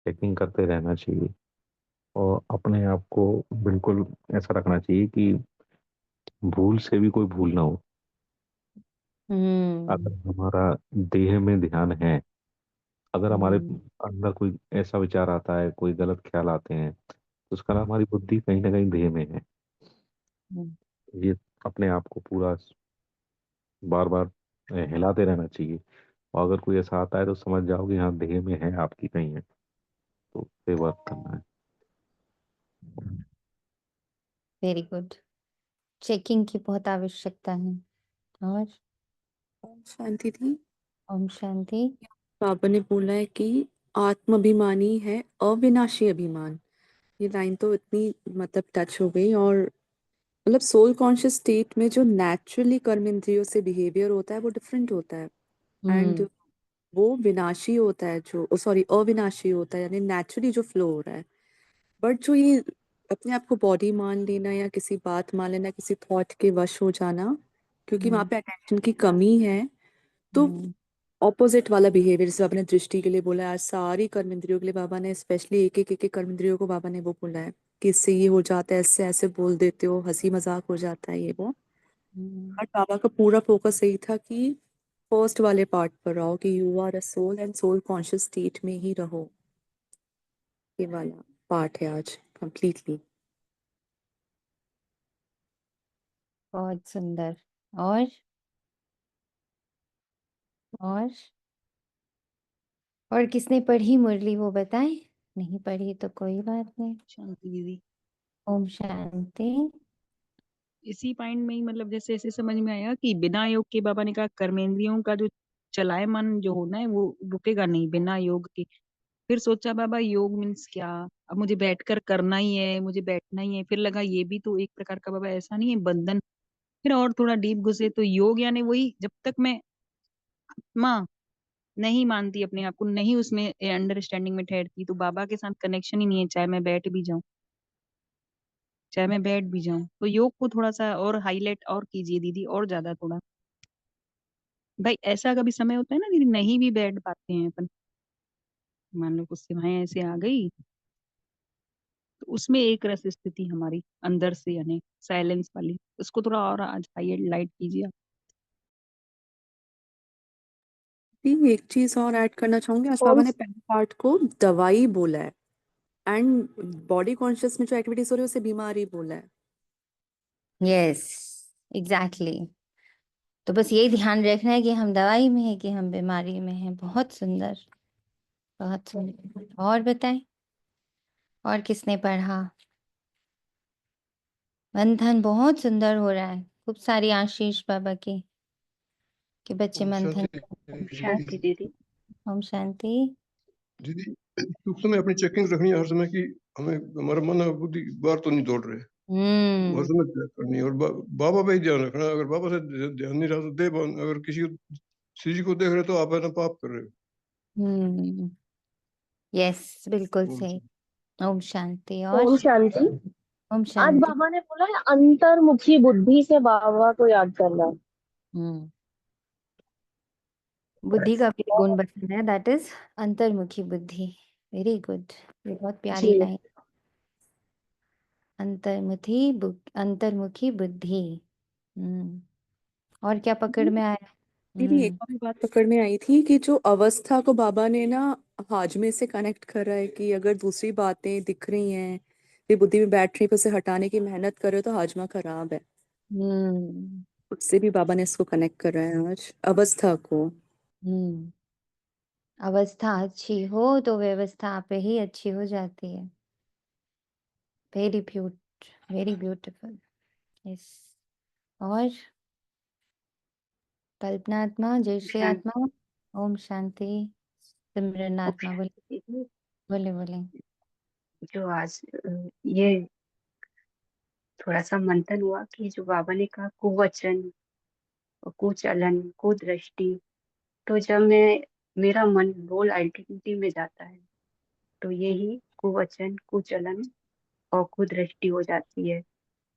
Checking करते रहना चाहिए। और अपने आप को बिल्कुल ऐसा रखना चाहिए कि भूल से भी कोई भूल ना हो। अगर हम्म। हमारा देह में ध्यान है, अगर हमारे हम्म। अंदर कोई ऐसा विचार आता है, कोई गलत ख्याल आते हैं, तो उसका ना हमारी बुद्धि कहीं ना कहीं देह में है। हम्म। ये अपने आप को पूरा बार बार हिलाते रहना चाहिए। और अगर कोई ऐसा आता है तो समझ जाओ कि हाँ, देह में है, आपकी कहीं है, तो उससे वर्क करना है। Very good. चेकिंग की बहुत आवश्यकता है। और ओम शांति थी। ओम शांति। बाबा ने बोला है कि आत्माभिमानी है अविनाशी अभिमान। ये लाइन तो इतनी मतलब टच हो गई। और मतलब सोल कॉन्शियस स्टेट में जो नेचुरली कर्म इंद्रियों से बिहेवियर होता है वो डिफरेंट होता है। एंड हम्म। वो विनाशी होता है, जो सॉरी अविनाशी होता है, यानी नेचुरली जो फ्लो हो रहा है। बट जो ये अपने आप को बॉडी मान लेना या किसी बात मान लेना, किसी थॉट के वश हो जाना, क्योंकि वहां हम्म। पे अटेंशन की कमी है, तो हम्म। ऑपोजिट वाला बिहेवियर। जैसे आपने दृष्टि के लिए बोला है, आज सारी कर्म इंद्रियों के लिए बाबा ने स्पेशली एक एक कर्म इंद्रियों को बाबा ने वो बोला है कि इससे ये हो जाता है, इससे ऐसे बोल देते हो, हंसी मजाक हो जाता है, ये वो। हम्म। बट बाबा का पूरा फोकस यही था कि फर्स्ट वाले पार्ट पर रहो, कि you are a soul and soul conscious state में ही रहो। ये वाला पार्ट है आज कंप्लीटली। बहुत सुंदर। और और और किसने पढ़ी मुरली वो बताए। नहीं पढ़ी तो कोई बात नहीं। शांति दीदी। ओम शांति। इसी पॉइंट में ही मतलब जैसे ऐसे समझ में आया कि बिना योग के बाबा ने कहा कर्मेंद्रियों का जो चलायमान जो होना है वो रुकेगा नहीं बिना योग के। फिर सोचा बाबा योग मीन्स क्या। अब मुझे बैठकर करना ही है, मुझे बैठना ही है। फिर लगा ये भी तो एक प्रकार का बाबा ऐसा नहीं है बंधन। फिर और थोड़ा डीप घुसे तो योग यानी वही, जब तक मैं माँ नहीं मानती अपने आप को, नहीं उसमें अंडरस्टैंडिंग में ठहरती, तो बाबा के साथ कनेक्शन ही नहीं है, चाहे मैं बैठ भी जाऊं, चाहे मैं बैठ भी जाऊं। तो योग को थोड़ा सा और हाईलाइट और कीजिए दीदी, और ज्यादा थोड़ा। भाई ऐसा कभी समय होता है ना दीदी, नहीं भी बैठ पाते हैं अपन, मान लो कुछ सेवाएं ऐसे आ गई, तो उसमें एक रस स्थिति हमारी अंदर से यानी साइलेंस वाली, उसको थोड़ा और आज हाईलाइट कीजिए आप। जी, एक चीज और ऐड करना चाहूंगी। आज ओम। बाबा ने पहले पार्ट को दवाई बोला है, एंड बॉडी कॉन्शियस में जो एक्टिविटीज हो रही है उसे बीमारी बोला है। Yes, exactly. तो बस यही ध्यान रखना है कि हम दवाई में है कि हम बीमारी में हैं। बहुत सुंदर, बहुत सुंदर। और बताएं, और किसने पढ़ा। मंथन बहुत सुंदर हो रहा है। खूब सारी आशीष बाबा की कि बच्चे ओम मंथन। शांति शांति दीदी। ओम शांति। दीदी। उस समय अपनी चेकिंग रखनी है हर समय की हमें, हमारा मन और बुद्धि बाहर तो नहीं दौड़ रहे। वो हर हम्म। समय चेक करनी है। और बाबा पे ही ध्यान रखना है। अगर बाबा से ध्यान नहीं रहा तो अगर किसी को देख रहे हो तो आप है ना पाप कर रहे हो। हम्म। यस, बिल्कुल ओम सही। शांति। ओम शांति। और ओम शांति। ओम आज शांति। बाबा ने बोला है अंतर्मुखी बुद्धि से बाबा को याद करना। हम्म। बुद्धि का भी गुण बताया, दैट इज अंतर्मुखी बुद्धि। Very good. ये बहुत प्यारी जी। लाइन। अंतर्मुखी बुद्धि। हम्म। और क्या पकड़ में आया। मेरी एक हम्म। और भी बात पकड़ में आई थी कि जो अवस्था को बाबा ने ना हाजमे से कनेक्ट कर रहा है, कि अगर दूसरी बातें दिख रही हैं, ये बुद्धि में बैठ रही है, पर उसे हटाने की मेहनत कर रहे हो तो हाजमा खराब है। हम्म। उससे भी बाबा ने इसको कनेक्ट कर रहा है आज, अवस्था को। हम्म। अवस्था अच्छी हो तो व्यवस्था आप ही अच्छी हो जाती है। Very very beautiful. यस। और कल्पना आत्मा, जय श्री शांति। आत्मा। ओम शांति। सिमरन ओम आत्मा बोले। शांति दीदी। बोले बोले। जो आज ये थोड़ा सा मंथन हुआ कि जो बाबा ने कहा कुवचन और कुचलन कुदृष्टि, तो जब मैं मेरा मन रोल आइडेंटिटी में जाता है तो यही कुवचन कुचलन और कुदृष्टि हो जाती है।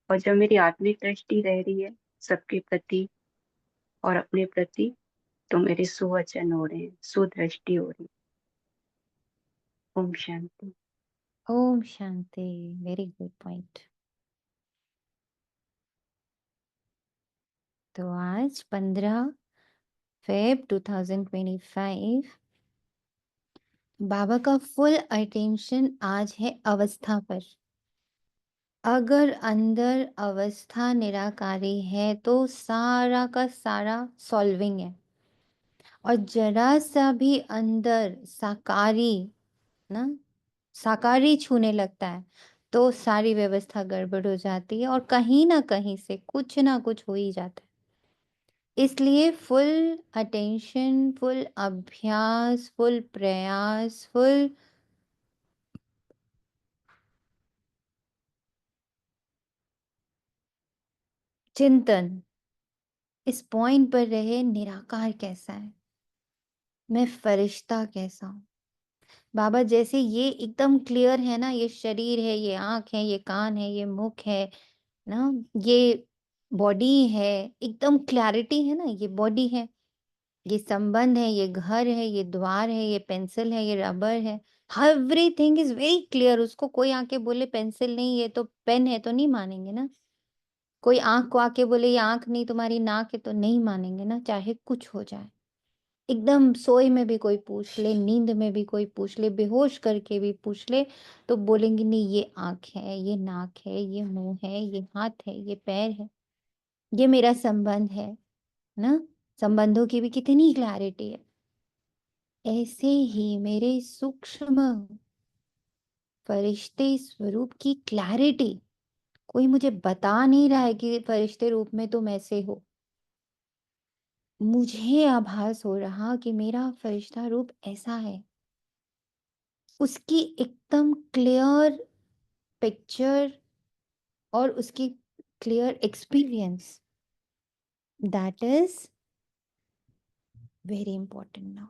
और जब मेरी आत्मिक दृष्टि रह रही है सबके प्रति और अपने प्रति, तो मेरे सुवचन हो रहे हैं, सुदृष्टि हो रही है। ओम शांति। ओम शांति। Very good point. तो आज 15 फ़रवरी 2025 बाबा का फुल अटेंशन आज है अवस्था पर। अगर अंदर अवस्था निराकारी है तो सारा का सारा सॉल्विंग है, और जरा सा भी अंदर साकारी ना साकारी छूने लगता है तो सारी व्यवस्था गड़बड़ हो जाती है, और कहीं ना कहीं से कुछ ना कुछ हो ही जाता है। इसलिए फुल अटेंशन, फुल अभ्यास, फुल प्रयास, फुल चिंतन इस पॉइंट पर रहे, निराकार कैसा है, मैं फरिश्ता कैसा हूं। बाबा जैसे ये एकदम क्लियर है ना, ये शरीर है, ये आंख है, ये कान है, ये मुख है ना, ये बॉडी है, एकदम क्लैरिटी है ना, ये बॉडी है, ये संबंध है, ये घर है, ये द्वार है, ये पेंसिल है, ये रबर है। Everything is very clear. उसको कोई आके बोले पेंसिल नहीं ये तो पेन है तो नहीं मानेंगे ना। कोई आंख को आके बोले ये आंख नहीं तुम्हारी नाक है तो नहीं मानेंगे ना, चाहे कुछ हो जाए। एकदम सोए में भी कोई पूछ ले, नींद में भी कोई पूछ ले, बेहोश करके भी पूछ ले, तो बोलेंगे नहीं ये आंख है, ये नाक है, ये मुंह है, ये हाथ है, ये पैर है, ये मेरा संबंध है ना। संबंधों की भी कितनी क्लैरिटी है। ऐसे ही मेरे सूक्ष्म फरिश्ते स्वरूप की क्लैरिटी कोई मुझे बता नहीं रहा है कि फरिश्ते रूप में तुम ऐसे हो। मुझे आभास हो रहा कि मेरा फरिश्ता रूप ऐसा है। उसकी एकदम क्लियर पिक्चर और उसकी clear experience, that is very important now.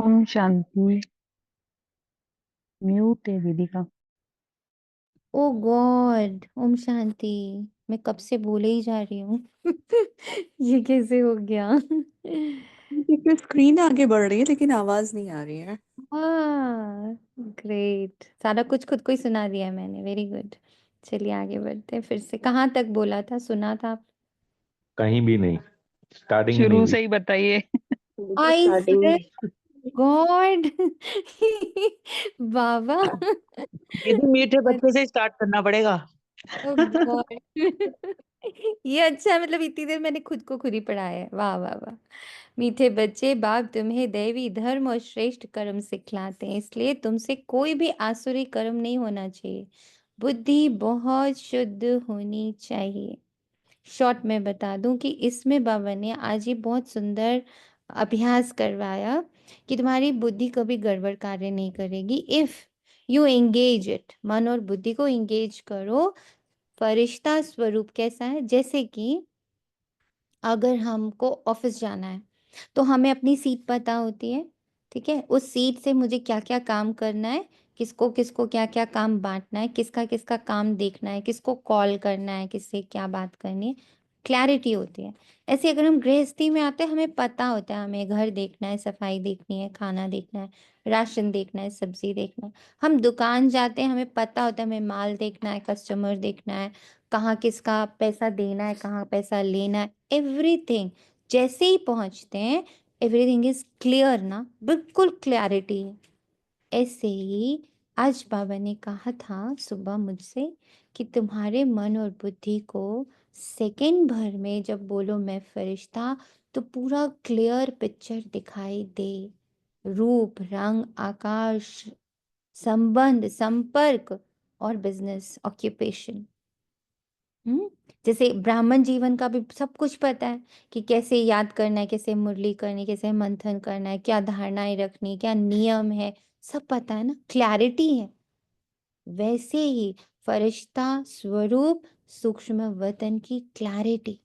ओम शांति। म्यूट है दीदी का। ओ गॉड, ओम शांति। मैं कब से बोले ही जा रही हूँ। ये कैसे हो गया? क्योंकि स्क्रीन आगे बढ़ रही है लेकिन आवाज नहीं आ रही है। हाँ, ग्रेट, सारा कुछ खुद को ही सुना दिया मैंने, वेरी गुड। चलिए आगे बढ़ते हैं फिर से। कहाँ तक बोला था, सुना था? कहीं भी नहीं, स्टार्टिंग ही नहीं शुरू ली। से ही बताइए। बिल्कुल आई स्टार्टिंग में। गॉड। बाबा। दीदी मीठे बच्चे से स्टार्ट करना पड़ेगा। ओ गॉड। ये अच्छा, मतलब इतनी देर मैंने खुद को खुद ही पढ़ाया है। वाह वाह वाह। मीठे बच्चे, बाप तुम्हें दैवी धर्म और श्रेष्ठ कर्म सिखलाते हैं, इसलिए तुमसे कोई भी आसुरी कर्म नहीं होना चाहिए। बुद्धि बहुत शुद्ध होनी चाहिए। शॉर्ट में बता दूं कि इसमें बाबा ने आज ये बहुत सुंदर अभ्यास करवाया कि तुम्हारी बुद्धि कभी गड़बड़ कार्य नहीं करेगी इफ यू एंगेज इट। मन और बुद्धि को एंगेज करो। फरिश्ता स्वरूप कैसा है? जैसे कि अगर हमको ऑफिस जाना है तो हमें अपनी सीट पता होती है, ठीक है? उस सीट से मुझे क्या क्या काम करना है, किसको किसको क्या क्या काम बांटना है, किसका किसका काम देखना है, किसको कॉल करना है, किससे क्या बात करनी है, क्लैरिटी होती है। ऐसे अगर हम गृहस्थी में आते हैं, हमें पता होता है, हमें घर देखना है, सफाई देखनी है, खाना देखना है, राशन देखना है, सब्जी देखना है। हम दुकान जाते हैं, हमें पता होता है, हमें माल देखना है, कस्टमर देखना है, कहाँ किसका पैसा देना है, कहाँ पैसा लेना है, एवरीथिंग। जैसे ही पहुंचते हैं एवरीथिंग इज क्लियर ना, बिल्कुल क्लैरिटी है। ऐसे ही आज बाबा ने कहा था सुबह मुझसे कि तुम्हारे मन और बुद्धि को सेकंड भर में जब बोलो मैं फरिश्ता, तो पूरा क्लियर पिक्चर दिखाई दे। रूप, रंग, आकाश, संबंध, संपर्क और बिजनेस ऑक्यूपेशन। हम्म। जैसे ब्राह्मण जीवन का भी सब कुछ पता है कि कैसे याद करना है, कैसे मुरली करनी, कैसे मंथन करना है, क्या धारणाएं रखनी, क्या नियम है, सब पता है ना, क्लैरिटी है। वैसे ही फरिश्ता स्वरूप सूक्ष्म वतन की क्लैरिटी।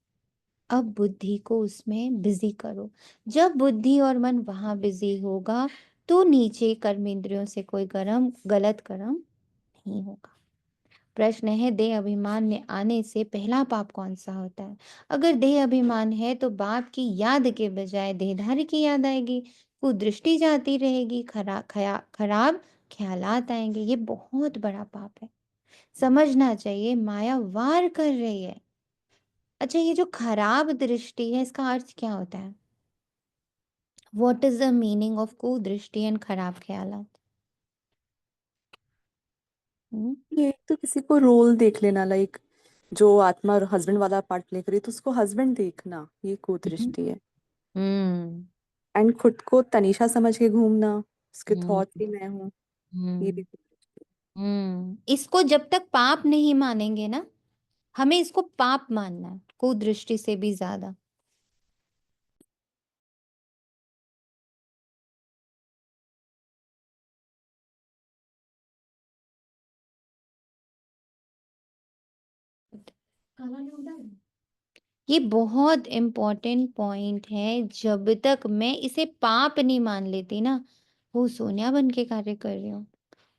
अब बुद्धि को उसमें बिजी करो। जब बुद्धि और मन वहां बिजी होगा तो नीचे कर्मेंद्रियों से कोई गलत कर्म नहीं होगा। प्रश्न है, देह अभिमान में आने से पहला पाप कौन सा होता है? अगर देह अभिमान है तो बाप की याद के बजाय देहधारी की याद आएगी, कुदृष्टि जाती रहेगी, खराब ख्यालात आएंगे। ये बहुत बड़ा पाप है, समझना चाहिए। माया वार कर रही है। अच्छा, ये जो खराब दृष्टि है, इसका अर्थ क्या होता है? What is the meaning of कुदृष्टि एंड खराब ख्यालात? ये तो किसी को रोल देख लेना, लाइक जो आत्मा हस्बैंड वाला पार्ट प्ले करे तो उसको हस्बैंड देखना, ये कुदृष्टि है। हम्म। एंड खुद को तनीषा समझ के घूमना, उसके हम्म। थॉट ही मैं हूँ, ये भी हम्म। कुदृष्टि इसको जब तक पाप नहीं मानेंगे ना, हमें इसको पाप मानना है कुदृष्टि से भी ज्यादा। ये बहुत इम्पोर्टेंट पॉइंट है। जब तक मैं इसे पाप नहीं मान लेती ना, वो सोनिया बन के कार्य कर रही हूँ,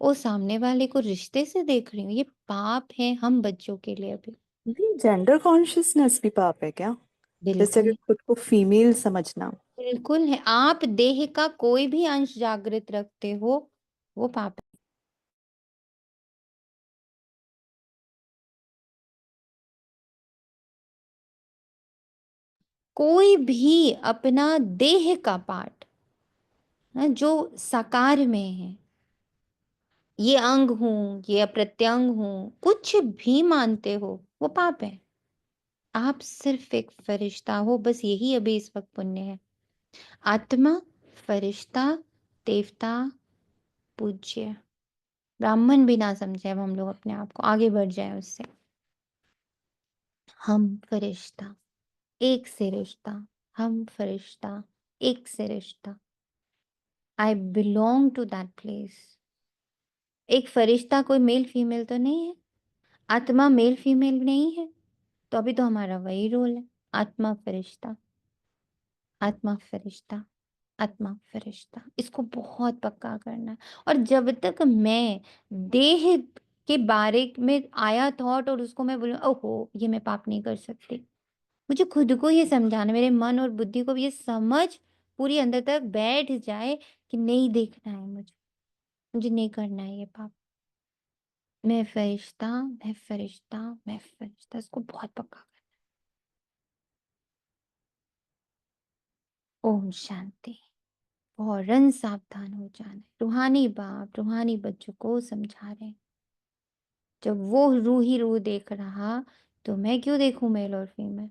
वो सामने वाले को रिश्ते से देख रही हूँ, ये पाप है हम बच्चों के लिए अभी। है। जेंडर कॉन्शियसनेस भी पाप है क्या? जैसे अगर बिल्कुल, खुद को फीमेल समझना। बिल्कुल है। आप देह का कोई भी अंश जागृत रखते हो, वो पाप है। कोई भी अपना देह का पार्ट जो साकार में है, ये अंग हूं, ये अप्रत्यंग हूं, कुछ भी मानते हो, वो पाप है। आप सिर्फ एक फरिश्ता हो, बस यही अभी इस वक्त पुण्य है। आत्मा, फरिश्ता, देवता, पूज्य, ब्राह्मण भी ना समझे अब हम लोग अपने आप को, आगे बढ़ जाए उससे। हम फरिश्ता, एक से रिश्ता। हम फरिश्ता, एक से रिश्ता। I belong to that place. एक फरिश्ता कोई मेल फीमेल तो नहीं है, आत्मा मेल फीमेल नहीं है, तो अभी तो हमारा वही रोल है, आत्मा फरिश्ता, आत्मा फरिश्ता। आत्मा, फरिश्ता, इसको बहुत पक्का करना है। और जब तक मैं देह के बारे में आया थॉट और उसको मैं बोलूं ओहो ये मैं पाप नहीं कर सकती, मुझे खुद को ये समझाना, मेरे मन और बुद्धि को ये समझ पूरी अंदर तक बैठ जाए कि नहीं देखना है मुझे, मुझे नहीं करना है ये पाप, मैं फरिश्ता, मैं फरिश्ता, मैं फरिश्ता, इसको बहुत पक्का करना। ओम शांति। फौरन सावधान हो जाना है। रूहानी बाप रूहानी बच्चों को समझा रहे हैं, जब वो रूह ही रूह देख रहा तो मैं क्यों देखूं मेल और फीमेल।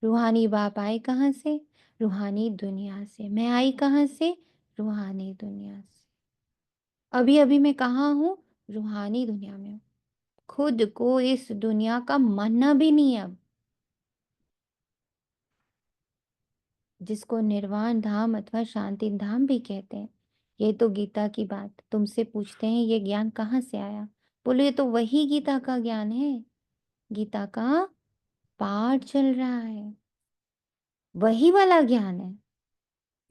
रूहानी बाप आए कहाँ से? रूहानी दुनिया से। मैं आई कहाँ से? रूहानी दुनिया से। अभी अभी मैं कहाँ हूँ? रूहानी दुनिया में हूँ। खुद को इस दुनिया का मानना भी नहीं है अब, जिसको निर्वाण धाम अथवा शांति धाम भी कहते हैं। ये तो गीता की बात, तुमसे पूछते हैं ये ज्ञान कहाँ से आया? बोलो ये तो वही गीता का ज्ञान है, गीता का पाठ चल रहा है, वही वाला ज्ञान है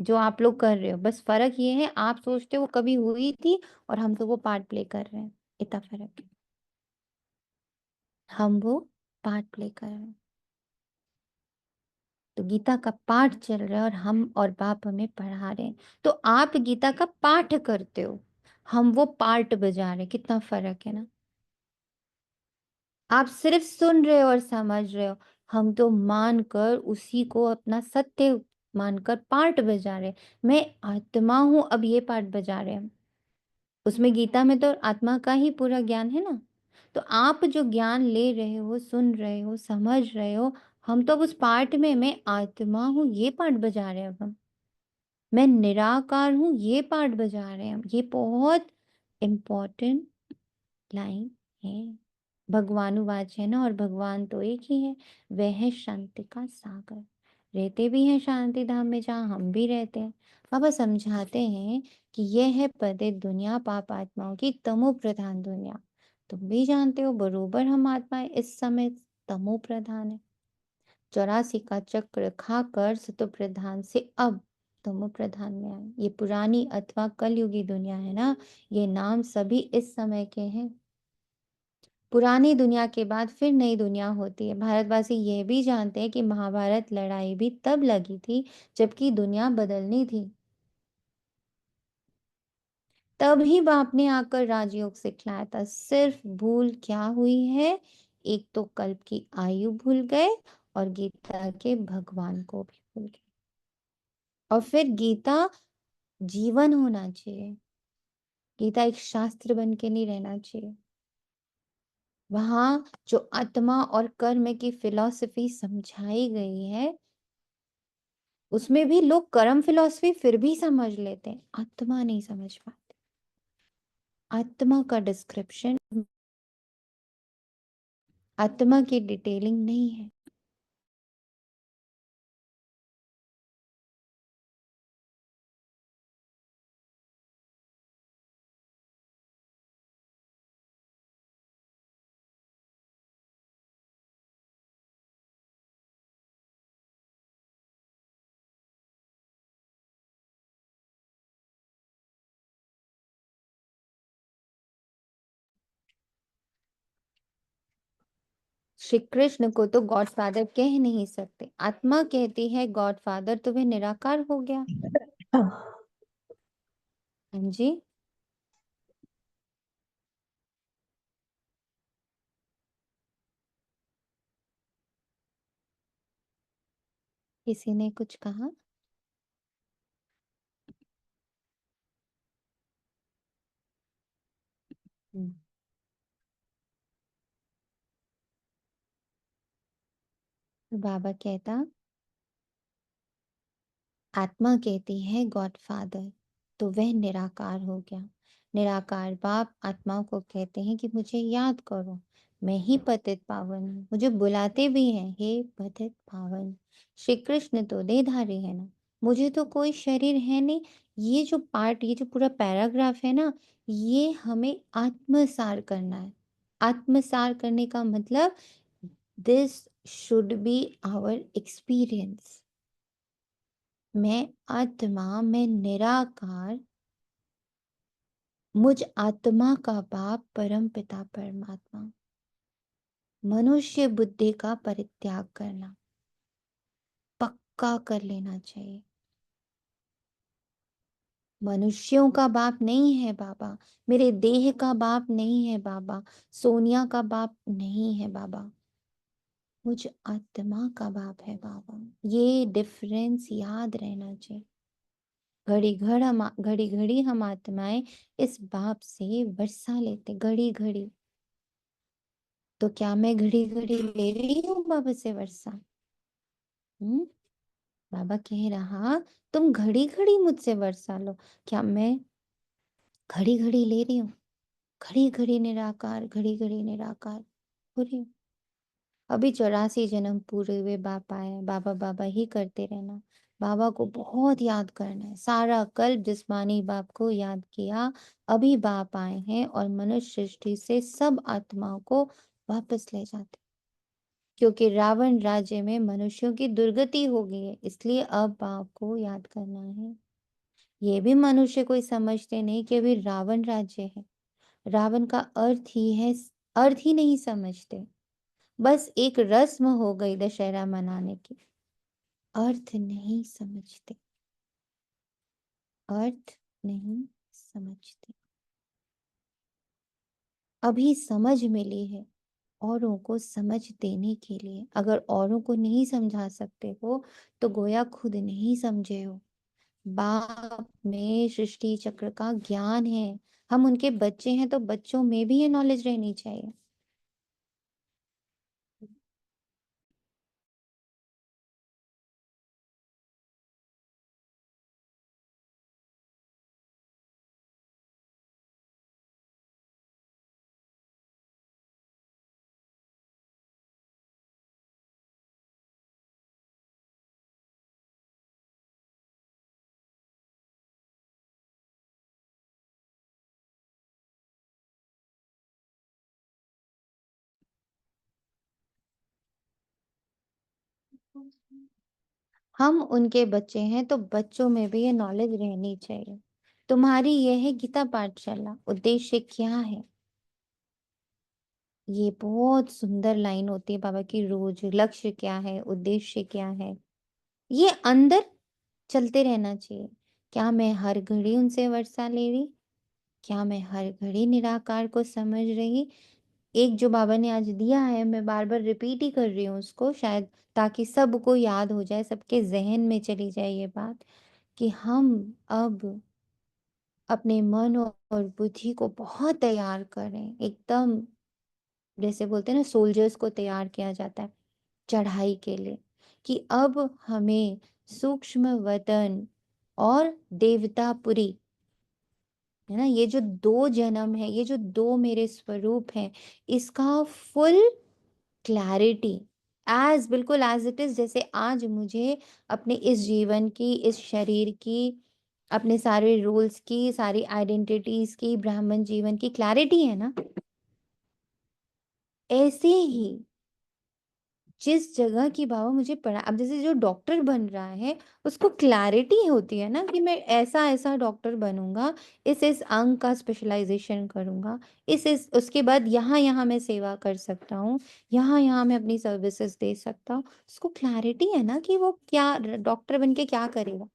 जो आप लोग कर रहे हो। बस फर्क ये है आप सोचते हो वो कभी हुई थी और हम तो वो पार्ट प्ले कर रहे हैं, इतना फर्क है। हम वो पार्ट प्ले कर रहे हैं। तो गीता का पाठ चल रहा है और हम और बाप हमें पढ़ा रहे हैं। तो आप गीता का पाठ करते हो, हम वो पार्ट बजा रहे हैं, कितना फर्क है ना। आप सिर्फ सुन रहे हो और समझ रहे हो, हम तो मानकर उसी को अपना सत्य मानकर पार्ट बजा रहे हैं। मैं आत्मा हूं, अब ये पार्ट बजा रहे हैं हम। उसमें गीता में तो आत्मा का ही पूरा ज्ञान है ना। तो आप जो ज्ञान ले रहे हो, सुन रहे हो, समझ रहे हो, हम तो अब उस पार्ट में मैं आत्मा हूँ ये पार्ट बजा रहे हैं अब हम। मैं निराकार हूँ ये पार्ट बजा रहे हैं हम। ये बहुत इम्पोर्टेंट लाइन है। भगवानुवाच है ना, और भगवान तो एक ही है, वह है शांति का सागर। रहते भी हैं शांति धाम में जहाँ हम भी रहते हैं। बाबा समझाते हैं कि यह है पतित दुनिया, पाप आत्माओं की तमो प्रधान दुनिया। तुम भी जानते हो बरोबर हम आत्माएं इस समय तमो प्रधान है। 84 का चक्र खाकर सतो प्रधान से अब तमो प्रधान में आए। ये पुरानी अथवा कलयुगी दुनिया है ना, ये नाम सभी इस समय के हैं। पुरानी दुनिया के बाद फिर नई दुनिया होती है। भारतवासी यह भी जानते हैं कि महाभारत लड़ाई भी तब लगी थी जबकि दुनिया बदलनी थी। तभी बाप ने आकर राजयोग सिखलाया था। सिर्फ भूल क्या हुई है, एक तो कल्प की आयु भूल गए और गीता के भगवान को भी भूल गए। और फिर गीता जीवन होना चाहिए, गीता एक शास्त्र बन के नहीं रहना चाहिए। वहां जो आत्मा और कर्म की फिलॉसफी समझाई गई है, उसमें भी लोग कर्म फिलॉसफी फिर भी समझ लेते हैं, आत्मा नहीं समझ पाते। आत्मा का डिस्क्रिप्शन, आत्मा की डिटेलिंग नहीं है। श्री कृष्ण को तो गॉड फादर कह नहीं सकते। आत्मा कहती है गॉड फादर, तो वह निराकार हो गया। हाँ जी, किसी ने कुछ कहा? हम्म, तो बाबा कहता आत्मा कहती है गॉड फादर, तो वह निराकार हो गया। निराकार बाप आत्मा को कहते हैं कि मुझे याद करो, मैं ही पतित पावन हूँ। मुझे बुलाते भी हैं, हे पतित पावन। श्री कृष्ण तो देहधारी है ना, मुझे तो कोई शरीर है नहीं। ये जो पार्ट, ये जो पूरा पैराग्राफ है ना, ये हमें आत्मसार करना है। आत्मसार करने का मतलब this should be our experience. मैं आत्मा, मैं निराकार, मुझ आत्मा का बाप परम पिता परमात्मा। मनुष्य बुद्धि का परित्याग करना, पक्का कर लेना चाहिए। मनुष्यों का बाप नहीं है बाबा, मेरे देह का बाप नहीं है बाबा, सोनिया का बाप नहीं है बाबा, मुझ आत्मा का बाप है बाबा। ये डिफरेंस याद रहना चाहिए। घड़ी घड़ी हम आत्माएं इस बाप से वर्षा लेते, घड़ी घड़ी। तो क्या मैं घड़ी घड़ी ले रही हूँ बाबा से वर्षा? बाबा कह रहा तुम घड़ी घड़ी मुझसे वर्षा लो। क्या मैं घड़ी घड़ी ले रही हूँ? घड़ी घड़ी निराकार, घड़ी घड़ी निराकार हो रही हूँ। अभी 84 जन्म पूरे हुए, बाप आए, बाबा बाबा ही करते रहना। बाबा को बहुत याद करना है। सारा कल्प जिस्मानी बाप को याद किया। अभी बाप आए हैं और मनुष्य सृष्टि से सब आत्माओं को वापस ले जाते, क्योंकि रावण राज्य में मनुष्यों की दुर्गति हो गई है, इसलिए अब बाप को याद करना है। ये भी मनुष्य कोई समझते नहीं कि अभी रावण राज्य है। रावण का अर्थ ही है, अर्थ ही नहीं समझते। बस एक रस्म हो गई दशहरा मनाने की, अर्थ नहीं समझते, अर्थ नहीं समझते। अभी समझ मिली है औरों को समझ देने के लिए। अगर औरों को नहीं समझा सकते हो तो गोया खुद नहीं समझे हो। बाप में सृष्टि चक्र का ज्ञान है, हम उनके बच्चे हैं, तो बच्चों में भी ये नॉलेज रहनी चाहिए। हम उनके बच्चे हैं तो बच्चों में भी ये नॉलेज रहनी चाहिए। तुम्हारी यह है गीता पाठशाला, उद्देश्य क्या है? ये बहुत सुंदर लाइन होती है बाबा की रोज। लक्ष्य क्या है, उद्देश्य क्या है, ये अंदर चलते रहना चाहिए। क्या मैं हर घड़ी उनसे वर्षा ले रही? क्या मैं हर घड़ी निराकार को समझ रही? एक जो बाबा ने आज दिया है, मैं बार बार रिपीट ही कर रही हूँ उसको, शायद ताकि सबको याद हो जाए, सबके जहन में चली जाए ये बात, कि हम अब अपने मन और बुद्धि को बहुत तैयार करें, एकदम जैसे बोलते हैं ना, सोल्जर्स को तैयार किया जाता है चढ़ाई के लिए, कि अब हमें सूक्ष्म वतन और देवतापुरी, है ना, ये जो दो जन्म है, ये जो दो मेरे स्वरूप हैं, इसका फुल क्लैरिटी, एज बिल्कुल एज इट इज, जैसे आज मुझे अपने इस जीवन की, इस शरीर की, अपने सारे रूल्स की, सारी आइडेंटिटीज की, ब्राह्मण जीवन की क्लैरिटी है ना, ऐसे ही जिस जगह की बाबा मुझे पढ़ा, अब जैसे जो डॉक्टर बन रहा है उसको क्लैरिटी होती है ना, कि मैं ऐसा ऐसा डॉक्टर बनूंगा, इस अंग का स्पेशलाइजेशन करूंगा, इस उसके बाद यहाँ यहाँ मैं सेवा कर सकता हूँ, यहाँ यहाँ मैं अपनी सर्विसेज दे सकता हूँ। उसको क्लैरिटी है ना कि वो क्या डॉक्टर बन के क्या करेगा।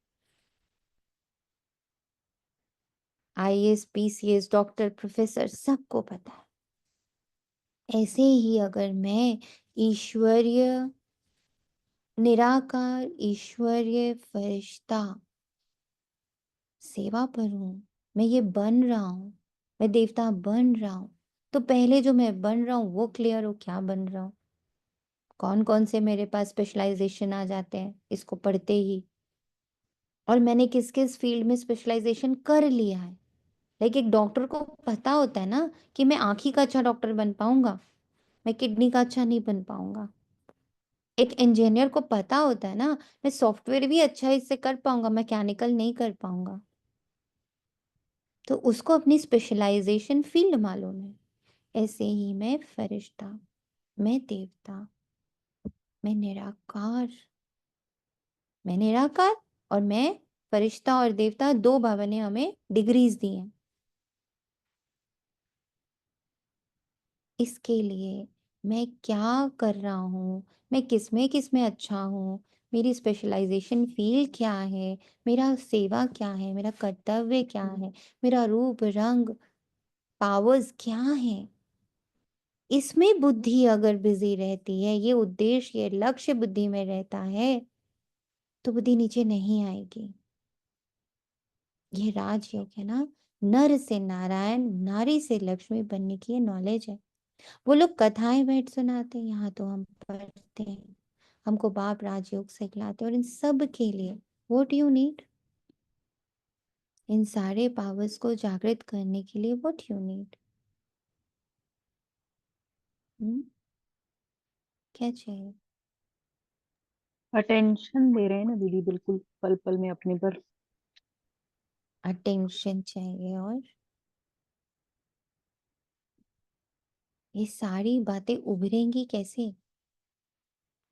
आईएएस, पीसीएस, डॉक्टर, प्रोफेसर, सबको पता है। ऐसे ही अगर मैं ईश्वरीय, निराकार ईश्वरीय फरिश्ता सेवा पर हूं, मैं ये बन रहा हूं, मैं देवता बन रहा हूं, तो पहले जो मैं बन रहा हूं वो क्लियर हो, क्या बन रहा हूं, कौन कौन से मेरे पास स्पेशलाइजेशन आ जाते हैं इसको पढ़ते ही, और मैंने किस किस फील्ड में स्पेशलाइजेशन कर लिया है। लेकिन एक डॉक्टर को पता होता है ना कि मैं आंखी का अच्छा डॉक्टर बन पाऊंगा, मैं किडनी का अच्छा नहीं बन पाऊंगा। एक इंजीनियर को पता होता है ना, मैं सॉफ्टवेयर भी अच्छा इससे कर पाऊंगा, मैकेनिकल नहीं कर पाऊंगा। तो उसको अपनी स्पेशलाइजेशन फील्ड मालूम है। ऐसे ही मैं फरिश्ता, मैं देवता, मैं निराकार, मैं निराकार, और मैं फरिश्ता और देवता, दो बाबा ने हमें डिग्रीज दी हैं। इसके लिए मैं क्या कर रहा हूँ, मैं किस में अच्छा हूँ, मेरी स्पेशलाइजेशन फील्ड क्या है, मेरा सेवा क्या है, मेरा कर्तव्य क्या है, मेरा रूप रंग पावर्स क्या है, इसमें बुद्धि अगर बिजी रहती है, ये उद्देश्य ये लक्ष्य बुद्धि में रहता है, तो बुद्धि नीचे नहीं आएगी। ये राजयोग है ना, नर से नारायण, नारी से लक्ष्मी बनने की ये नॉलेज है। वो लोग कथाएं बैठ सुनाते हैं, यहाँ तो हम पढ़ते हैं। हमको बाप राजयोग सिखलाते हैं। और इन सब के लिए व्हाट यू नीड, इन सारे पावर्स को जागृत करने के लिए व्हाट यू नीड, क्या चाहिए? अटेंशन दे रहे हैं ना दीदी, बिल्कुल पल पल में अपने पर। अटेंशन चाहिए। और ये सारी बातें उभरेंगी कैसे,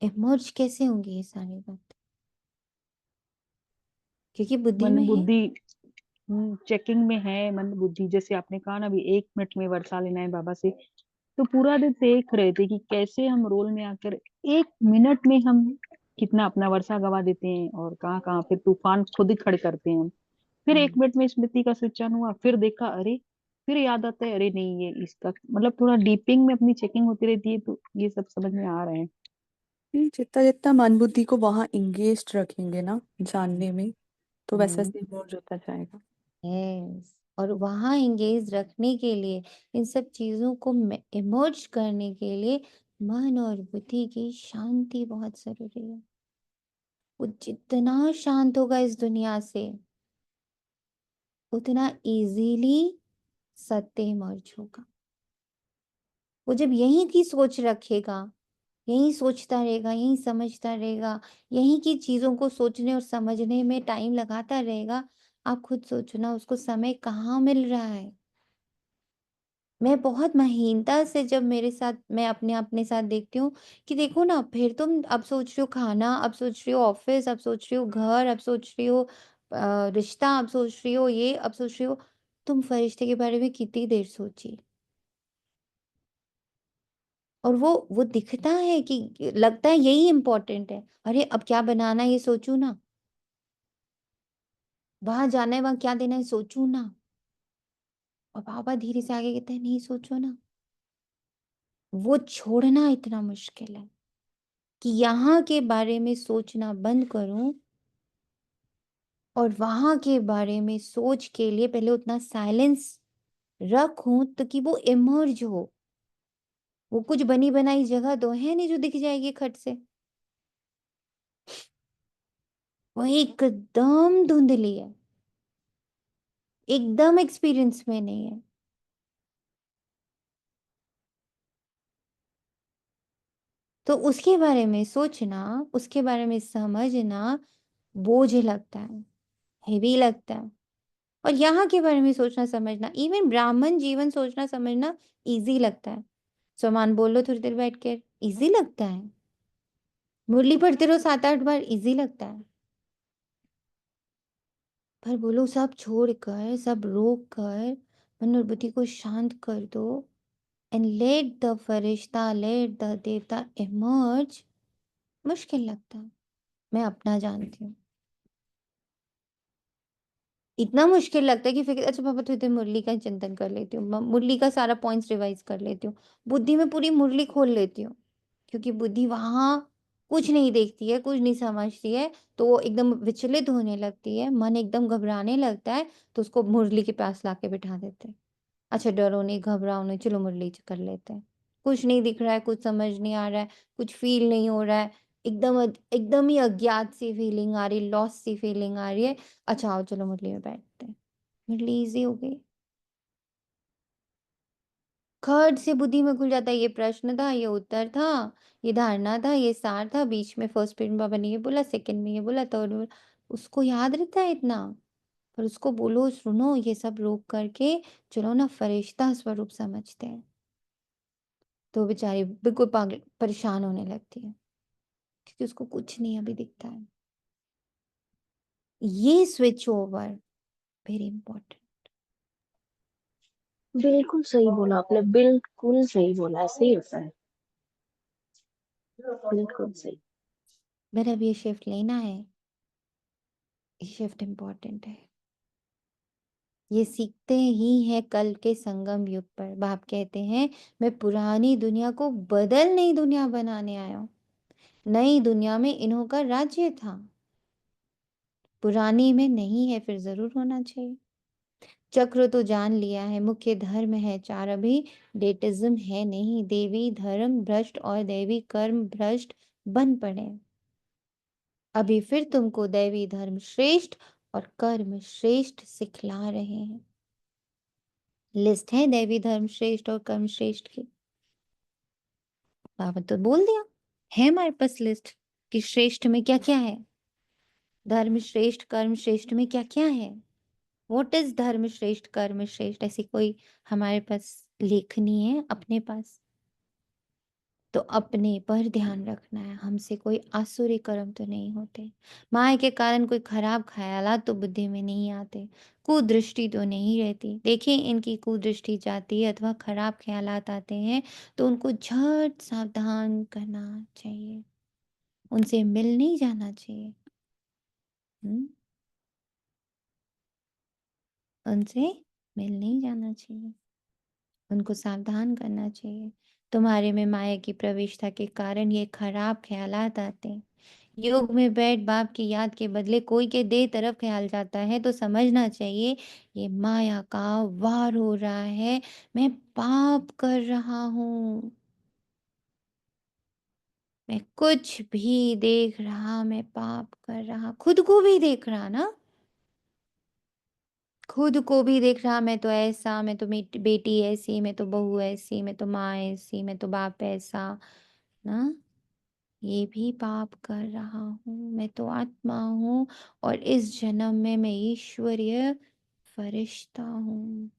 इमर्ज कैसे होंगी ये सारी बातें? क्योंकि बुद्धि मन में है। बुद्धि चेकिंग में है। मन बुद्धि, जैसे आपने कहा ना अभी 1 मिनट में वर्षा लेना है बाबा से, तो पूरा दिन देख रहे थे कि कैसे हम रोल में आकर 1 मिनट में हम कितना अपना वर्षा गवा देते हैं, और कहाँ कहाँ फिर तूफान खुद ही खड़े करते हैं हम। फिर 1 मिनट में स्मृति का स्विच ऑन हुआ, फिर देखा अरे, फिर याद आता है अरे नहीं ये इसका, मतलब थोड़ा डीपिंग में अपनी चेकिंग होती रहती है, तो ये सब समझ में आ रहे हैं। जितना जितना मन बुद्धि को वहां इंगेज रखेंगे ना जानने में, तो वैसे हम्म वैसे इमर्ज होता जाएगा। यस, और वहां एंगेज रखने के लिए, इन सब चीजों को इमर्ज करने के लिए मन और बुद्धि की शांति बहुत जरूरी है। वो जितना शांत होगा इस दुनिया से, उतना इजीली सत्य इमर्ज होगा। वो जब यहीं की सोच रखेगा, यहीं सोचता रहेगा, यहीं समझता रहेगा, यहीं की चीजों को सोचने और समझने में टाइम लगाता रहेगा, आप खुद सोचो ना उसको समय कहाँ मिल रहा है। मैं बहुत महीनता से जब मेरे साथ, मैं अपने अपने साथ देखती हूँ कि देखो ना, फिर तुम अब सोच रही हो खाना, अब सोच रही हो ऑफिस, अब सोच रही हो घर, अब सोच रही हो रिश्ता, अब सोच रही हो ये, अब सोच रही हो। तुम फरिश्ते के बारे में कितनी देर सोची? और वो दिखता है कि लगता है यही इम्पोर्टेंट है। अरे अब क्या बनाना है ये सोचू ना, वहां जाना है वहां क्या देना है सोचू ना। और बाबा धीरे से आगे कहते हैं नहीं सोचो ना। वो छोड़ना इतना मुश्किल है कि यहाँ के बारे में सोचना बंद करूं और वहां के बारे में सोच के लिए पहले उतना साइलेंस रखूं तो कि वो इमर्ज हो। वो कुछ बनी बनाई जगह तो है नहीं जो दिख जाएगी खट से, वो एकदम धुंधली है, एकदम एक्सपीरियंस में नहीं है। तो उसके बारे में सोचना, उसके बारे में समझना बोझ लगता है, हेवी लगता है। और यहाँ के बारे में सोचना समझना, इवन ब्राह्मण जीवन सोचना समझना इजी लगता है। सामान बोलो थोड़ी देर बैठ कर, इजी लगता है। मुरली पढ़ते रहो 7-8 बार, इजी लगता है। पर बोलो सब छोड़कर, सब रोक कर मन और बुद्धि को शांत कर दो and let the Firishta, let the देवता इमर्ज, मुश्किल लगता है। मैं अपना जानती हूँ, इतना मुश्किल लगता है कि फिर अच्छा पापा थोड़ी देर मुरली का चिंतन कर लेती हूँ, मुरली का सारा पॉइंट्स रिवाइज कर लेती हूँ, बुद्धि में पूरी मुरली खोल लेती हूँ। क्योंकि बुद्धि वहां कुछ नहीं देखती है, कुछ नहीं समझती है, तो वो एकदम विचलित होने लगती है, मन एकदम घबराने लगता है, तो उसको मुरली के पास लाके बिठा देते हैं। अच्छा डरो नहीं, घबराओ नहीं, चलो मुरली कर लेते हैं। कुछ नहीं दिख रहा है, कुछ समझ नहीं आ रहा है, कुछ फील नहीं हो रहा है, एकदम ही अज्ञात सी फीलिंग आ रही, लॉस सी फीलिंग आ रही है। अच्छा आओ चलो मुरली में बैठते हैं। मुरली इजी हो गई, खर्च से बुद्धि में खुल जाता है। ये प्रश्न था, ये उत्तर था, ये धारणा था, ये सार था, बीच में फर्स्ट पीरियड में बाबा ने ये बोला, सेकंड में ये बोला, थर्ड में उसको याद रहता है इतना। पर उसको बोलो सुनो ये सब रोक करके चलो ना फरिश्ता स्वरूप समझते हैं, तो बेचारी बिल्कुल पागल परेशान होने लगती है, क्योंकि उसको कुछ नहीं अभी दिखता है। ये स्विच ओवर वेरी इंपॉर्टेंट। बिल्कुल सही बोला आपने, बिल्कुल सही बोला, ऐसे ही होता है, बिल्कुल सही। पर अब ये शिफ्ट लेना है, ये शिफ्ट इंपॉर्टेंट है। ये सीखते ही है कल के संगम युग पर। बाप कहते हैं मैं पुरानी दुनिया को बदल नई दुनिया बनाने आया हूं। नई दुनिया में इन्हों का राज्य था, पुरानी में नहीं है, फिर जरूर होना चाहिए। चक्र तो जान लिया है, मुख्य धर्म है चार, अभी डेटिज्म है नहीं। देवी धर्म भ्रष्ट और दैवी कर्म भ्रष्ट बन पड़े। अभी फिर तुमको दैवी धर्म श्रेष्ठ और कर्म श्रेष्ठ सिखला रहे हैं। लिस्ट है दैवी धर्म श्रेष्ठ और कर्म श्रेष्ठ की। बाबा तो बोल दिया है हमारे पास लिस्ट कि श्रेष्ठ में क्या क्या है, धर्म श्रेष्ठ कर्म श्रेष्ठ में क्या क्या है। व्हाट इज धर्म श्रेष्ठ कर्म श्रेष्ठ, ऐसी कोई हमारे पास लेखनी है अपने पास? तो अपने पर ध्यान रखना है, हमसे कोई आसुरी कर्म तो नहीं होते, माया के कारण कोई खराब ख्यालात तो बुद्धि में नहीं आते, कुदृष्टि तो नहीं रहती। देखिए इनकी कुदृष्टि जाती है अथवा खराब ख्यालात आते हैं तो उनको झट सावधान करना चाहिए, उनसे मिल नहीं जाना चाहिए। उनसे मिल नहीं जाना चाहिए, उनको सावधान करना चाहिए। तुम्हारे में माया की प्रविष्टता के कारण ये खराब ख्यालात आते हैं। योग में बैठ बाप की याद के बदले कोई के देह तरफ ख्याल जाता है तो समझना चाहिए ये माया का वार हो रहा है, मैं पाप कर रहा हूं। मैं कुछ भी देख रहा मैं पाप कर रहा, खुद को भी देख रहा ना, खुद को भी देख रहा, मैं तो ऐसा, मैं तो बेटी ऐसी, मैं तो बहू ऐसी, मैं तो माँ ऐसी, मैं तो बाप ऐसा ना, ये भी पाप कर रहा हूँ। मैं तो आत्मा हूँ और इस जन्म में मैं ईश्वरीय फरिश्ता हूँ।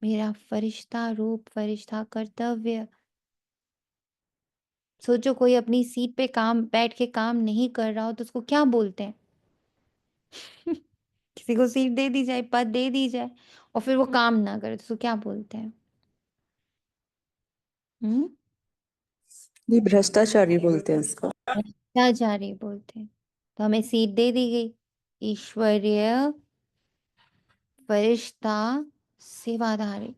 मेरा फरिश्ता रूप, फरिश्ता कर्तव्य। सोचो कोई अपनी सीट पे काम बैठ के काम नहीं कर रहा हो तो उसको क्या बोलते हैं? किसी को सीट दे दी जाए, पद दे दी जाए और फिर वो काम ना करे तो उसको क्या बोलते हैं? हम्म, ये भ्रष्टाचारी बोलते हैं इसको। भ्रष्टाचारी बोलते हैं। तो हमें सीट दे दी गई, ईश्वरीय फरिश्ता सेवाधारी,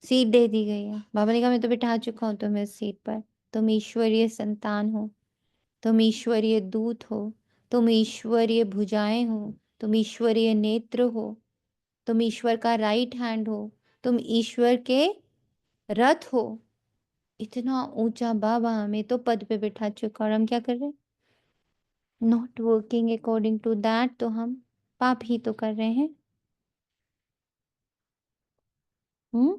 सीट दे दी गई है। बाबा ने कहा मैं तो बिठा चुका हूँ तुम्हें इस सीट पर, तुम ईश्वरीय संतान हो, तुम ईश्वरीय दूत हो, तुम ईश्वरीय भुजाएं हो, तुम ईश्वरीय नेत्र हो, तुम ईश्वर का राइट हैंड हो, तुम ईश्वर के रथ हो। इतना ऊंचा बाबा हमें तो पद पे बिठा चुका और हम क्या कर रहे हैं? Not working according to that, तो हम पाप ही तो कर रहे हैं। हम्म,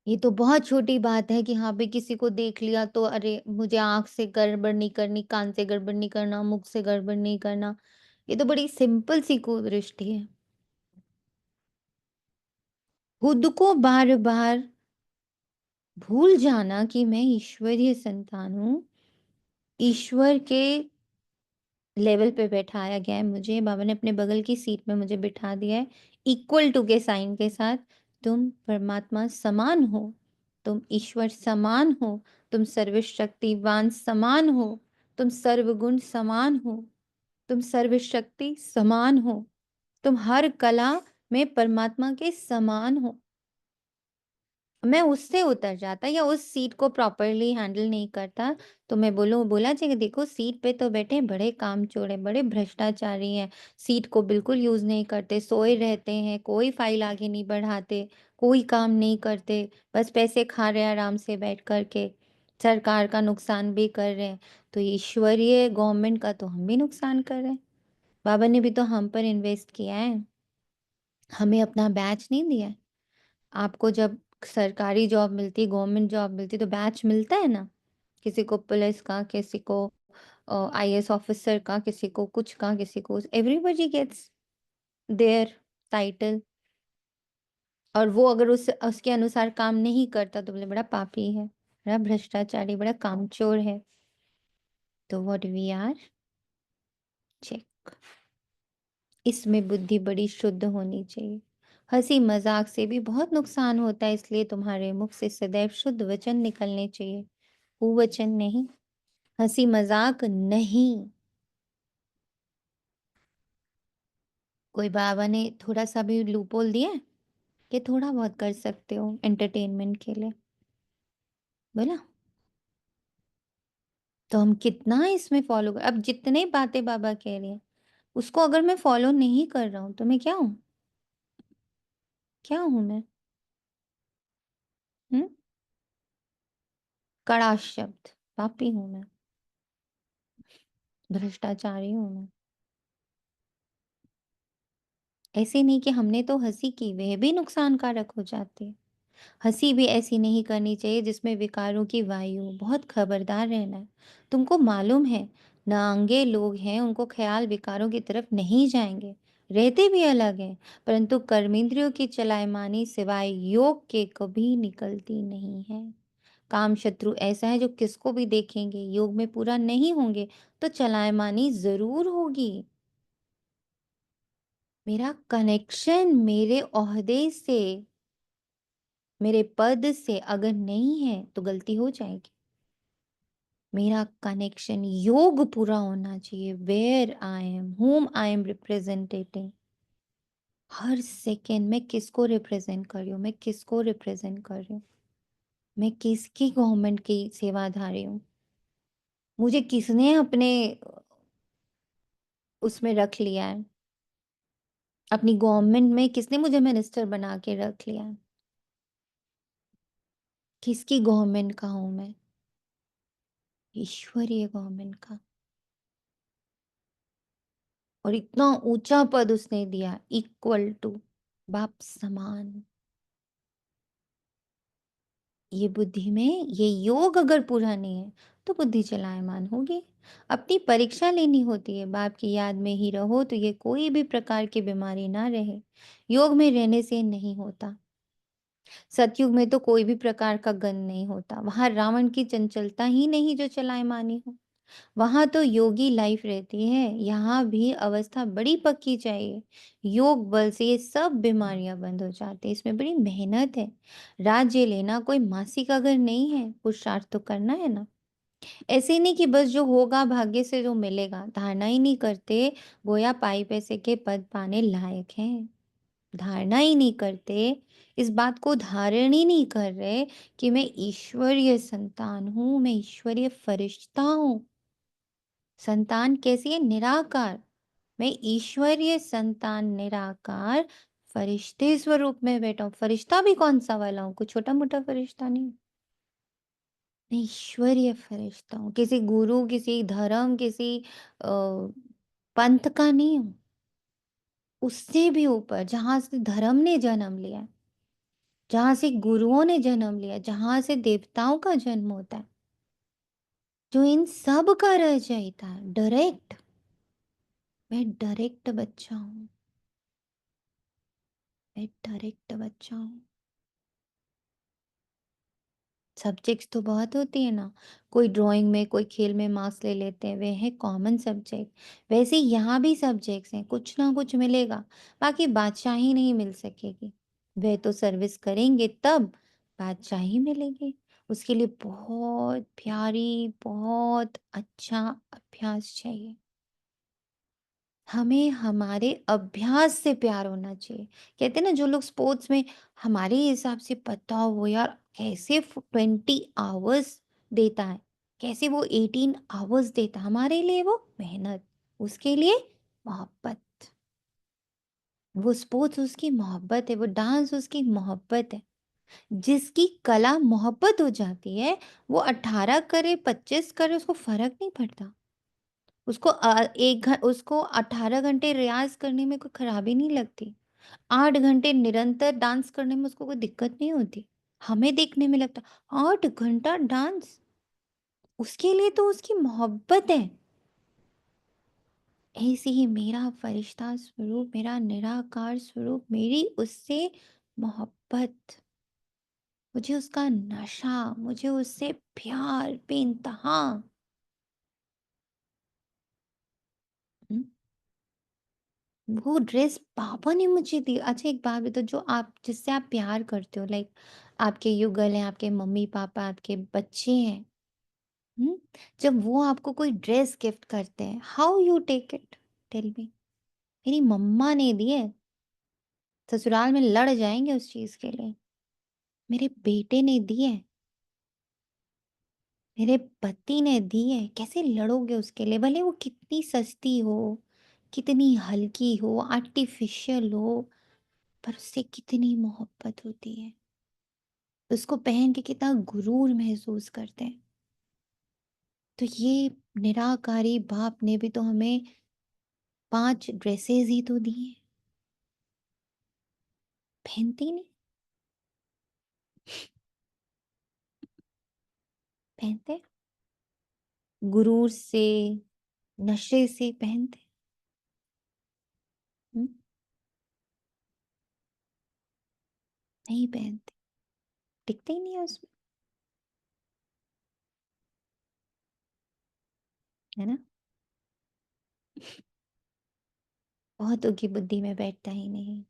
ये तो बहुत छोटी बात है कि हाँ भाई किसी को देख लिया तो अरे मुझे आंख से गड़बड़ नहीं करनी, कान से गड़बड़ नहीं करना, मुख से गड़बड़ नहीं करना। ये तो बड़ी सिंपल सी कुदृष्टि है। खुद को बार बार भूल जाना कि मैं ईश्वरीय संतान हूँ, ईश्वर के लेवल पे बैठाया गया है मुझे, बाबा ने अपने बगल की सीट में मुझे बिठा दिया है इक्वल टू के साइन के साथ। तुम परमात्मा समान हो, तुम ईश्वर समान हो, तुम सर्वशक्तिवान समान हो, तुम सर्वगुण समान हो, तुम सर्वशक्ति समान हो, तुम हर कला में परमात्मा के समान हो। मैं उससे उतर जाता या उस सीट को प्रॉपरली हैंडल नहीं करता तो मैं बोला चाहिए देखो सीट पे तो बैठे बड़े कामचोर है, बड़े भ्रष्टाचारी हैं, सीट को बिल्कुल यूज नहीं करते, सोए रहते हैं, कोई फाइल आगे नहीं बढ़ाते, कोई काम नहीं करते, बस पैसे खा रहे हैं आराम से बैठ करके, सरकार का नुकसान भी कर रहे हैं। तो ईश्वरीय गवर्नमेंट का तो हम भी नुकसान कर रहे हैं। बाबा ने भी तो हम पर इन्वेस्ट किया है, हमें अपना बैच नहीं दिया है। आपको जब सरकारी जॉब मिलती, गवर्नमेंट जॉब मिलती तो बैच मिलता है ना, किसी को पुलिस का, किसी को आईएएस ऑफिसर का, किसी को कुछ का, किसी को, एवरीबॉडी गेट्स देयर टाइटल। और वो अगर उसके अनुसार काम नहीं करता तो बोले बड़ा पापी है बड़ा भ्रष्टाचारी, बड़ा कामचोर है। तो व्हाट वी आर, चेक। इसमें बुद्धि बड़ी शुद्ध होनी चाहिए। हंसी मजाक से भी बहुत नुकसान होता है, इसलिए तुम्हारे मुख से सदैव शुद्ध वचन निकलने चाहिए, कुवचन नहीं, हंसी मजाक नहीं। कोई बाबा ने थोड़ा सा भी लूपोल दिया है कि थोड़ा बहुत कर सकते हो एंटरटेनमेंट के लिए, बोला? तो हम कितना इसमें फॉलो कर, अब जितने बातें बाबा कह रहे हैं उसको अगर मैं फॉलो नहीं कर रहा हूं तो मैं क्या हूं? क्या हूं मैं? हम्म, कड़ा शब्द, पापी हूं मैं, भ्रष्टाचारी हूं मैं। ऐसे नहीं कि हमने तो हंसी की, वह भी नुकसानकारक हो जाती है। हंसी भी ऐसी नहीं करनी चाहिए जिसमें विकारों की वायु, बहुत खबरदार रहना है। तुमको मालूम है नांगे लोग हैं, उनको ख्याल विकारों की तरफ नहीं जाएंगे, रहते भी अलग हैं, परंतु कर्मेंद्रियों की चलायमानी सिवाय योग के कभी निकलती नहीं है। काम शत्रु ऐसा है जो किसको भी देखेंगे, योग में पूरा नहीं होंगे तो चलायमानी जरूर होगी। मेरा कनेक्शन मेरे ओहदे से, मेरे पद से अगर नहीं है तो गलती हो जाएगी। मेरा कनेक्शन योग पूरा होना चाहिए, where I am, whom I am representing. हर सेकेंड मैं किसको रिप्रेजेंट कर रही हूँ, मैं किसको रिप्रेजेंट कर रही हूँ, मैं किसकी गवर्नमेंट की सेवाधारी हूँ, मुझे किसने अपने उसमें रख लिया है, अपनी गवर्नमेंट में किसने मुझे मिनिस्टर बना के रख लिया है, किसकी गवर्नमेंट का हूं मैं? ईश्वरीय गवर्नमेंट का। और इतना ऊंचा पद उसने दिया, इक्वल टू, बाप समान। ये बुद्धि में ये योग अगर पूरा नहीं है तो बुद्धि चलायमान होगी। अपनी परीक्षा लेनी होती है, बाप की याद में ही रहो तो ये कोई भी प्रकार की बीमारी ना रहे। योग में रहने से नहीं होता। सतयुग में तो कोई भी प्रकार का गंध नहीं होता, वहां रावण की चंचलता ही नहीं जो चलायमानी हो। वहां तो योगी लाइफ रहती है, यहाँ भी अवस्था बड़ी पक्की चाहिए। योग बल से ये सब बीमारियां बंद हो जाती है, इसमें बड़ी मेहनत है। राज्य लेना कोई मासिक अगर नहीं है, पुरुषार्थ तो करना है ना। ऐसे नहीं कि बस जो होगा भाग्य से जो मिलेगा, धारणा ही नहीं करते गोया पाई पैसे के पद पाने लायक हैं। धारणा ही नहीं करते, इस बात को धारण ही नहीं कर रहे कि मैं ईश्वरीय संतान हूं, मैं ईश्वरीय फरिश्ता हूं। संतान कैसी है? निराकार। मैं ईश्वरीय संतान निराकार फरिश्ते स्वरूप में बैठा हूँ। फरिश्ता भी कौन सा वाला हूँ, कुछ छोटा मोटा फरिश्ता नहीं। मैं ईश्वरीय फरिश्ता हूँ, किसी गुरु, किसी धर्म, किसी पंथ का नहीं हूँ। उससे भी ऊपर, जहां से धर्म ने जन्म लिया, जहां से गुरुओं ने जन्म लिया, जहां से देवताओं का जन्म होता है, जो इन सब का रचयिता है, डायरेक्ट। मैं डायरेक्ट बच्चा हूँ, मैं डायरेक्ट बच्चा हूँ। सब्जेक्ट्स तो बहुत होती है ना, कोई ड्राइंग में, कोई खेल में मार्क्स ले लेते हैं, वे है कॉमन सब्जेक्ट। वैसे ही यहाँ भी सब्जेक्ट्स हैं, कुछ ना कुछ मिलेगा, बाकी बादशाही नहीं मिल सकेगी। वे तो सर्विस करेंगे तब बादशाही मिलेगी। उसके लिए बहुत प्यारी, बहुत अच्छा अभ्यास चाहिए। हमें हमारे अभ्यास से प्यार होना चाहिए। कहते हैं ना, जो लोग स्पोर्ट्स में, हमारे हिसाब से पता हो वो यार कैसे 20 आवर्स देता है, कैसे वो 18 आवर्स देता है, हमारे लिए वो मेहनत, उसके लिए मोहब्बत। वो स्पोर्ट्स उसकी मोहब्बत है, वो डांस उसकी मोहब्बत है। जिसकी कला मोहब्बत हो जाती है, वो 18 करे 25 करे उसको फर्क नहीं पड़ता। उसको उसको 18 घंटे रियाज करने में कोई खराबी नहीं लगती। 8 घंटे निरंतर डांस करने में उसको कोई दिक्कत नहीं होती। हमें देखने में लगता 8 घंटा डांस, उसके लिए तो उसकी मोहब्बत है। ऐसे ही मेरा फरिश्ता स्वरूप, मेरा निराकार स्वरूप, मेरी उससे मोहब्बत, मुझे उसका नशा, मुझे उससे प्यार बेइंतहा। हम्म, वो ड्रेस पापा ने मुझे दी। अच्छा एक बात बताओ, जो आप जिससे आप प्यार करते हो, लाइक आपके युगल हैं, आपके मम्मी पापा, आपके बच्चे हैं, जब वो आपको कोई ड्रेस गिफ्ट करते हैं, how you take it, tell me. मेरी मम्मा ने दिए, ससुराल में लड़ जाएंगे उस चीज के लिए। मेरे बेटे ने दिए, मेरे पति ने दिए, कैसे लड़ोगे उसके लिए, भले वो कितनी सस्ती हो, कितनी हल्की हो, आर्टिफिशियल हो, पर उससे कितनी मोहब्बत होती है। उसको पहन के कितना गुरूर महसूस करते हैं। तो ये निराकारी बाप ने भी तो हमें 5 ड्रेसेस ही तो दिए, पहनती नहीं, पहनते गुरूर से, नशे से पहनते। हम्म, नहीं पहनते, टिकते ही नहीं है उसमें, है ना। बहुतों की बुद्धि में बैठता ही नहीं,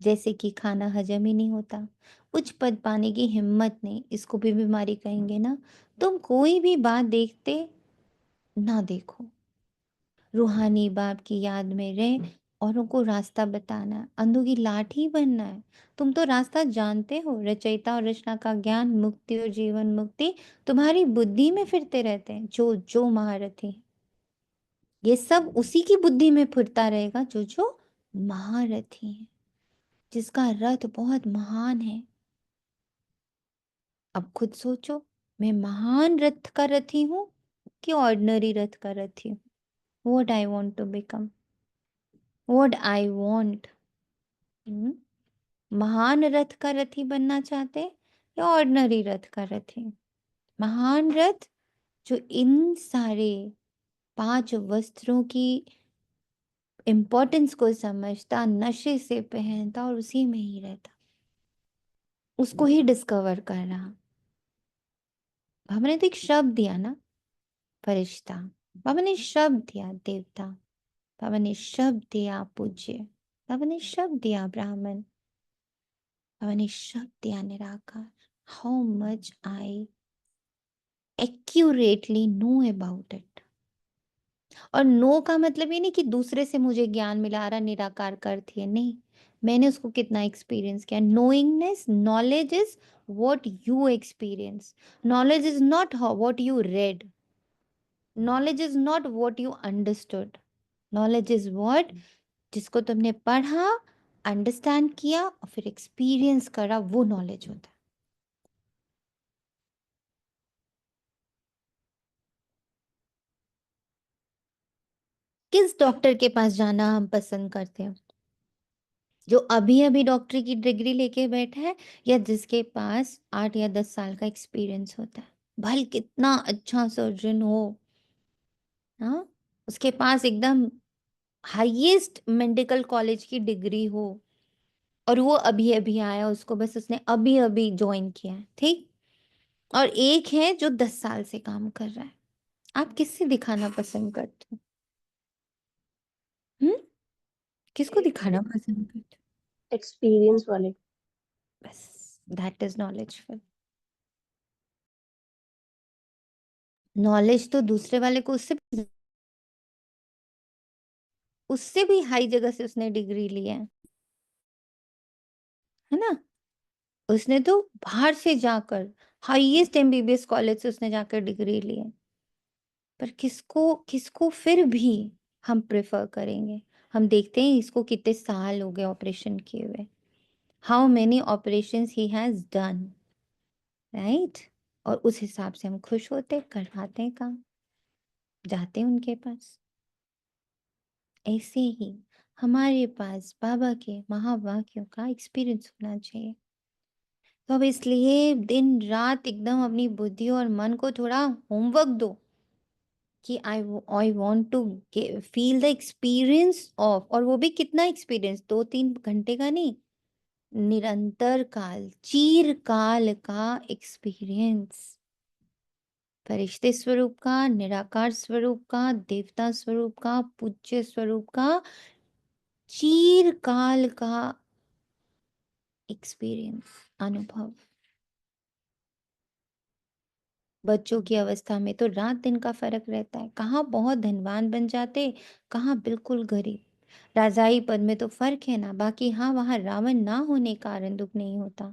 जैसे कि खाना हजम ही नहीं होता, उच्च पद पाने की हिम्मत नहीं, इसको भी बीमारी कहेंगे ना। तुम कोई भी बात देखते ना देखो, रूहानी बाप की याद में रह, औरों को रास्ता बताना है, अंधों की लाठी बनना है। तुम तो रास्ता जानते हो, रचयिता और रचना का ज्ञान, मुक्ति और जीवन मुक्ति तुम्हारी बुद्धि में फिरते रहते हैं। जो जो महारथी है, ये सब उसी की बुद्धि में फिरता रहेगा जो जो महारथी है, जिसका रथ बहुत महान है। अब खुद सोचो, मैं महान रथ का रथी हूँ कि ऑर्डिनरी रथ का रथी हूँ। What I want to become, what I want. महान रथ का रथी बनना चाहते या ऑर्डिनरी रथ का रथी। महान रथ जो इन सारे 5 वस्त्रों की इंपॉर्टेंस को समझता, नशे से पहनता और उसी में ही रहता, उसको ही डिस्कवर कर रहा। बाबा ने तो एक शब्द दिया ना, फरिश्ता। बाबा ने शब्द दिया देवता। बाबा ने शब्द दिया पूज्य। बाबा ने शब्द दिया ब्राह्मण। बाबा ने शब्द दिया निराकार। How much I accurately know about it. और नो का मतलब ये नहीं कि दूसरे से मुझे ज्ञान मिला रहा निराकार का अर्थ है, नहीं, मैंने उसको कितना एक्सपीरियंस किया। Knowingness, knowledge is what you experience, knowledge is not what you read, knowledge is not what you understood, knowledge is what, जिसको तुमने पढ़ा, अंडरस्टैंड किया और फिर एक्सपीरियंस करा, वो नॉलेज होता है। किस डॉक्टर के पास जाना हम पसंद करते हैं, जो अभी अभी डॉक्टरी की डिग्री लेके बैठा है, या जिसके पास 8 या 10 साल का एक्सपीरियंस होता है, भले कितना अच्छा सर्जन हो, हाँ, उसके पास एकदम हाईएस्ट मेडिकल कॉलेज की डिग्री हो, और वो अभी अभी आया, उसको बस उसने अभी अभी ज्वाइन किया है, ठीक। और एक है जो 10 साल से काम कर रहा है, आप किससे दिखाना पसंद करते हो? हम्म, किसको दिखाना पसंद करते एक्सपीरियंस वाले। हो? बस दैट इज नॉलेजफुल। नॉलेज तो दूसरे वाले को उससे भी हाई जगह से उसने डिग्री ली है ना। उसने तो बाहर से जाकर हाईएस्ट एमबीबीएस कॉलेज से उसने जाकर डिग्री ली है। पर किसको किसको फिर भी हम प्रेफर करेंगे? हम देखते हैं इसको कितने साल हो गए ऑपरेशन किए हुए, how many operations he has done, right. और उस हिसाब से हम खुश होते, करवाते हैं काम, जाते हैं उनके पास। ऐसे ही हमारे पास बाबा के महावाक्यों का एक्सपीरियंस होना चाहिए। तो अब इसलिए दिन रात एकदम अपनी बुद्धि और मन को थोड़ा होमवर्क दो कि I want to feel the experience of, और वो भी कितना एक्सपीरियंस, 2-3 घंटे का नहीं, निरंतर काल, चिरकाल का एक्सपीरियंस, फरिश्ते स्वरूप का, निराकार स्वरूप का, देवता स्वरूप का, पूज्य स्वरूप का, चिरकाल का एक्सपीरियंस, अनुभव। बच्चों की अवस्था में तो रात दिन का फर्क रहता है, कहाँ बहुत धनवान बन जाते, कहाँ बिल्कुल गरीब। राजाई पद में तो फर्क है ना, बाकी हाँ वहाँ रावण ना होने के कारण दुख नहीं होता।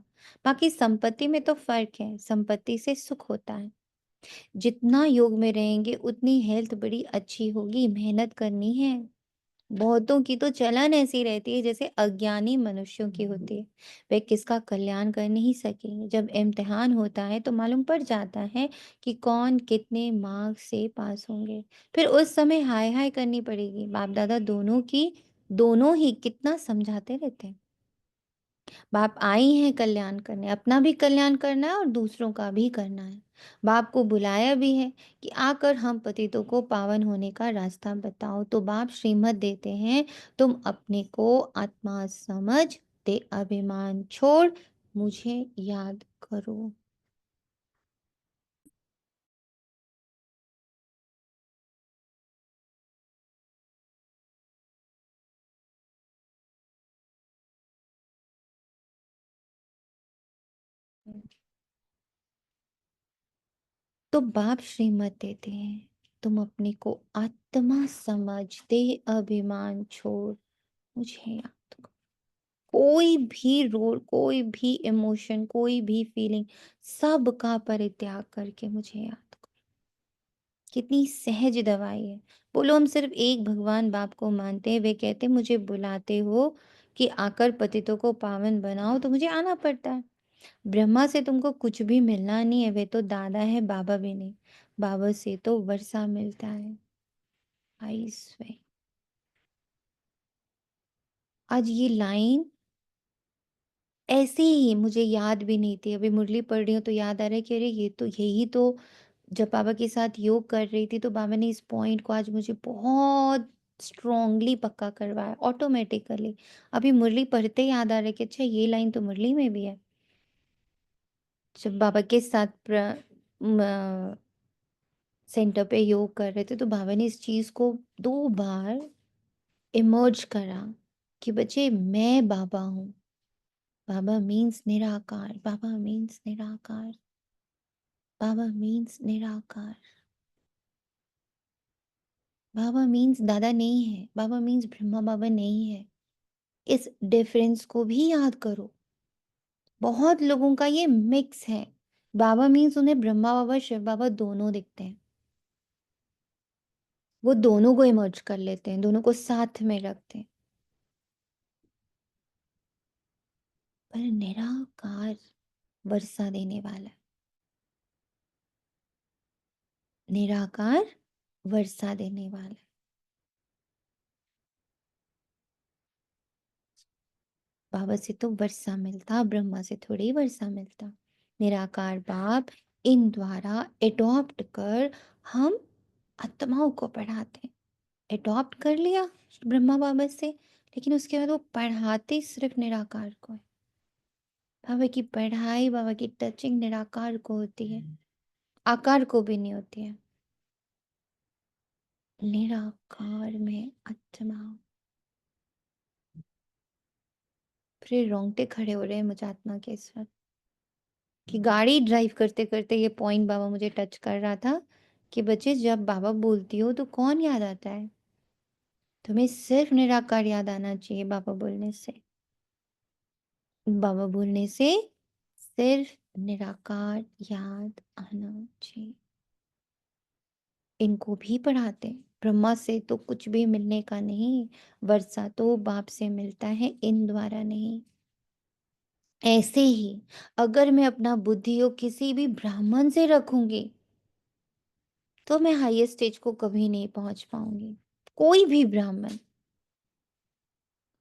बाकी संपत्ति में तो फर्क है, संपत्ति से सुख होता है। जितना योग में रहेंगे उतनी हेल्थ बड़ी अच्छी होगी, मेहनत करनी है। बहुतों की तो चलन ऐसी रहती है जैसे अज्ञानी मनुष्यों की होती है, वे किसका कल्याण कर नहीं सकेंगे। जब इम्तिहान होता है तो मालूम पड़ जाता है कि कौन कितने मार्क्स से पास होंगे। फिर उस समय हाय हाय करनी पड़ेगी। बाप दादा दोनों ही कितना समझाते रहते हैं। बाप आई हैं कल्याण करने, अपना भी कल्याण करना है और दूसरों का भी करना है। बाप को बुलाया भी है कि आकर हम पतितों को पावन होने का रास्ता बताओ। तो बाप श्रीमत देते हैं, तुम अपने को आत्मा समझ दे अभिमान छोड़ मुझे याद करो। तो बाप श्रीमत देते हैं, तुम अपने को आत्मा समझ दे अभिमान छोड़ मुझे याद करो। कोई भी रोल, कोई भी इमोशन, कोई भी फीलिंग, सब का परित्याग करके मुझे याद करो। कितनी सहज दवाई है। बोलो हम सिर्फ एक भगवान बाप को मानते हैं, वे कहते मुझे बुलाते हो कि आकर पतितों को पावन बनाओ, तो मुझे आना पड़ता है। ब्रह्मा से तुमको कुछ भी मिलना नहीं है, वे तो दादा है, बाबा भी नहीं। बाबा से तो वर्षा मिलता है। आई स्वे आज ये लाइन ऐसे ही मुझे याद भी नहीं थी, अभी मुरली पढ़ रही हूँ तो याद आ रहा है कि अरे ये तो यही तो, जब बाबा के साथ योग कर रही थी तो बाबा ने इस पॉइंट को आज मुझे बहुत स्ट्रांगली पक्का करवाया ऑटोमेटिकली। अभी मुरली पढ़ते याद आ रहा है कि अच्छा ये लाइन तो मुरली में भी है। जब बाबा के साथ सेंटर पे योग कर रहे थे तो बाबा ने इस चीज को 2 बार इमर्ज करा कि बच्चे मैं बाबा हूँ। बाबा मीन्स निराकार, बाबा मीन्स निराकार, बाबा मीन्स निराकार। बाबा मीन्स दादा नहीं है, बाबा मीन्स ब्रह्मा बाबा नहीं है। इस डिफरेंस को भी याद करो। बहुत लोगों का ये मिक्स है। बाबा मीन्स उन्हें ब्रह्मा बाबा शिव बाबा दोनों दिखते हैं, वो दोनों को इमर्ज कर लेते हैं, दोनों को साथ में रखते हैं। पर निराकार वर्षा देने वाला, निराकार वर्षा देने वाला। बाबा से तो वर्षा मिलता, ब्रह्मा से थोड़ी वर्षा मिलता। निराकार बाप इन द्वारा एडॉप्ट कर हम आत्माओं को पढ़ाते हैं। एडॉप्ट कर लिया ब्रह्मा बाबा से, लेकिन उसके बाद वो पढ़ाते सिर्फ निराकार को है। बाबा की पढ़ाई, बाबा की टचिंग निराकार को होती है, आकार को भी नहीं होती है। निराकार में आत्मा। फिर रोंगटे खड़े हो रहे हैं मुझे आत्मा के इस वक्त कि गाड़ी ड्राइव करते करते ये पॉइंट बाबा मुझे टच कर रहा था कि बच्चे जब बाबा बोलती हो तो कौन याद आता है? तुम्हें सिर्फ निराकार याद आना चाहिए। बाबा बोलने से, बाबा बोलने से सिर्फ निराकार याद आना चाहिए। इनको भी पढ़ाते हैं। ब्रह्मा से तो कुछ भी मिलने का नहीं, वर्षा तो बाप से मिलता है, इन द्वारा नहीं। ऐसे ही अगर मैं अपना बुद्धि योग किसी भी ब्राह्मण से रखूंगी तो मैं हाईएस्ट स्टेज को कभी नहीं पहुंच पाऊंगी। कोई भी ब्राह्मण,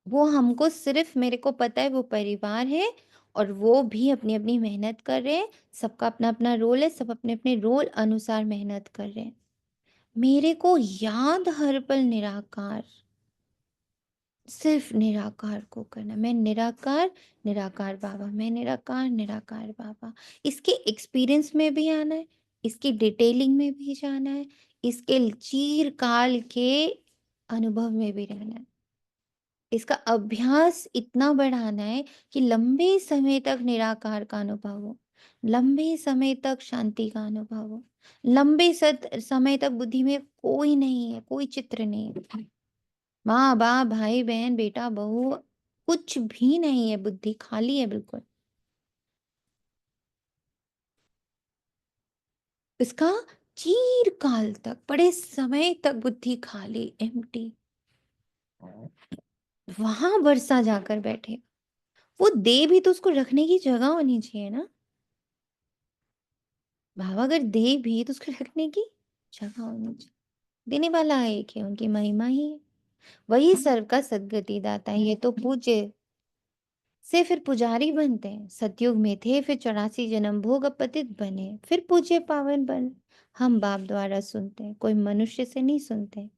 वो हमको सिर्फ, मेरे को पता है वो परिवार है और वो भी अपनी अपनी मेहनत कर रहे हैं, सबका अपना अपना रोल है, सब अपने अपने रोल अनुसार मेहनत कर रहे हैं। मेरे को याद हर पल निराकार, सिर्फ निराकार को करना। मैं निराकार, निराकार बाबा, मैं निराकार, निराकार बाबा। इसके एक्सपीरियंस में भी आना है, इसकी डिटेलिंग में भी जाना है, इसके चीरकाल के अनुभव में भी रहना है। इसका अभ्यास इतना बढ़ाना है कि लंबे समय तक निराकार का अनुभव हो, लंबे समय तक शांति का अनुभव हो, लंबे समय तक बुद्धि में कोई नहीं है, कोई चित्र नहीं है, माँ बाप भाई बहन बेटा बहू कुछ भी नहीं है, बुद्धि खाली है बिल्कुल। इसका चीरकाल तक, बड़े समय तक बुद्धि खाली, एम्प्टी, वहां वर्षा जाकर बैठे। वो दे भी तो उसको रखने की जगह होनी चाहिए ना बाबा, अगर दे भी तो उसको रखने की जगह होनी चाहिए। देने वाला एक है, उनकी महिमा ही है, वही सर्व का सद्गति दाता है। ये तो पूज्य से फिर पुजारी बनते हैं, सतयुग में थे फिर 84 जन्म भोग अपतित बने, फिर पूज्य पावन बन। हम बाप द्वारा सुनते हैं, कोई मनुष्य से नहीं सुनते।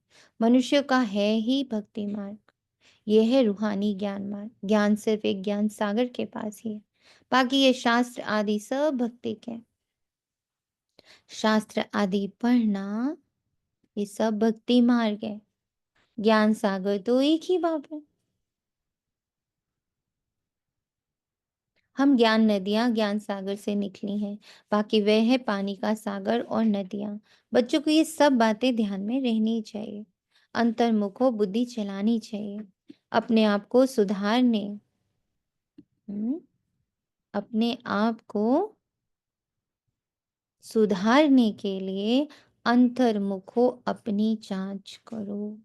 मनुष्य का है ही भक्ति मार्ग, ये है रूहानी ज्ञान मार्ग। ज्ञान सिर्फ एक ज्ञान सागर के पास ही है, बाकी ये शास्त्र आदि सब भक्ति के। शास्त्र आदि पढ़ना ये सब भक्ति मार्ग है, ज्ञान सागर तो एक ही बाप है। हम ज्ञान नदियां ज्ञान सागर से निकली हैं, बाकी वह है पानी का सागर और नदियां। बच्चों को ये सब बातें ध्यान में रहनी चाहिए। अंतर्मुख हो बुद्धि चलानी चाहिए, अपने आप को सुधारने, अपने आप को सुधारने के लिए अंतर्मुख हो, अपनी जांच करो।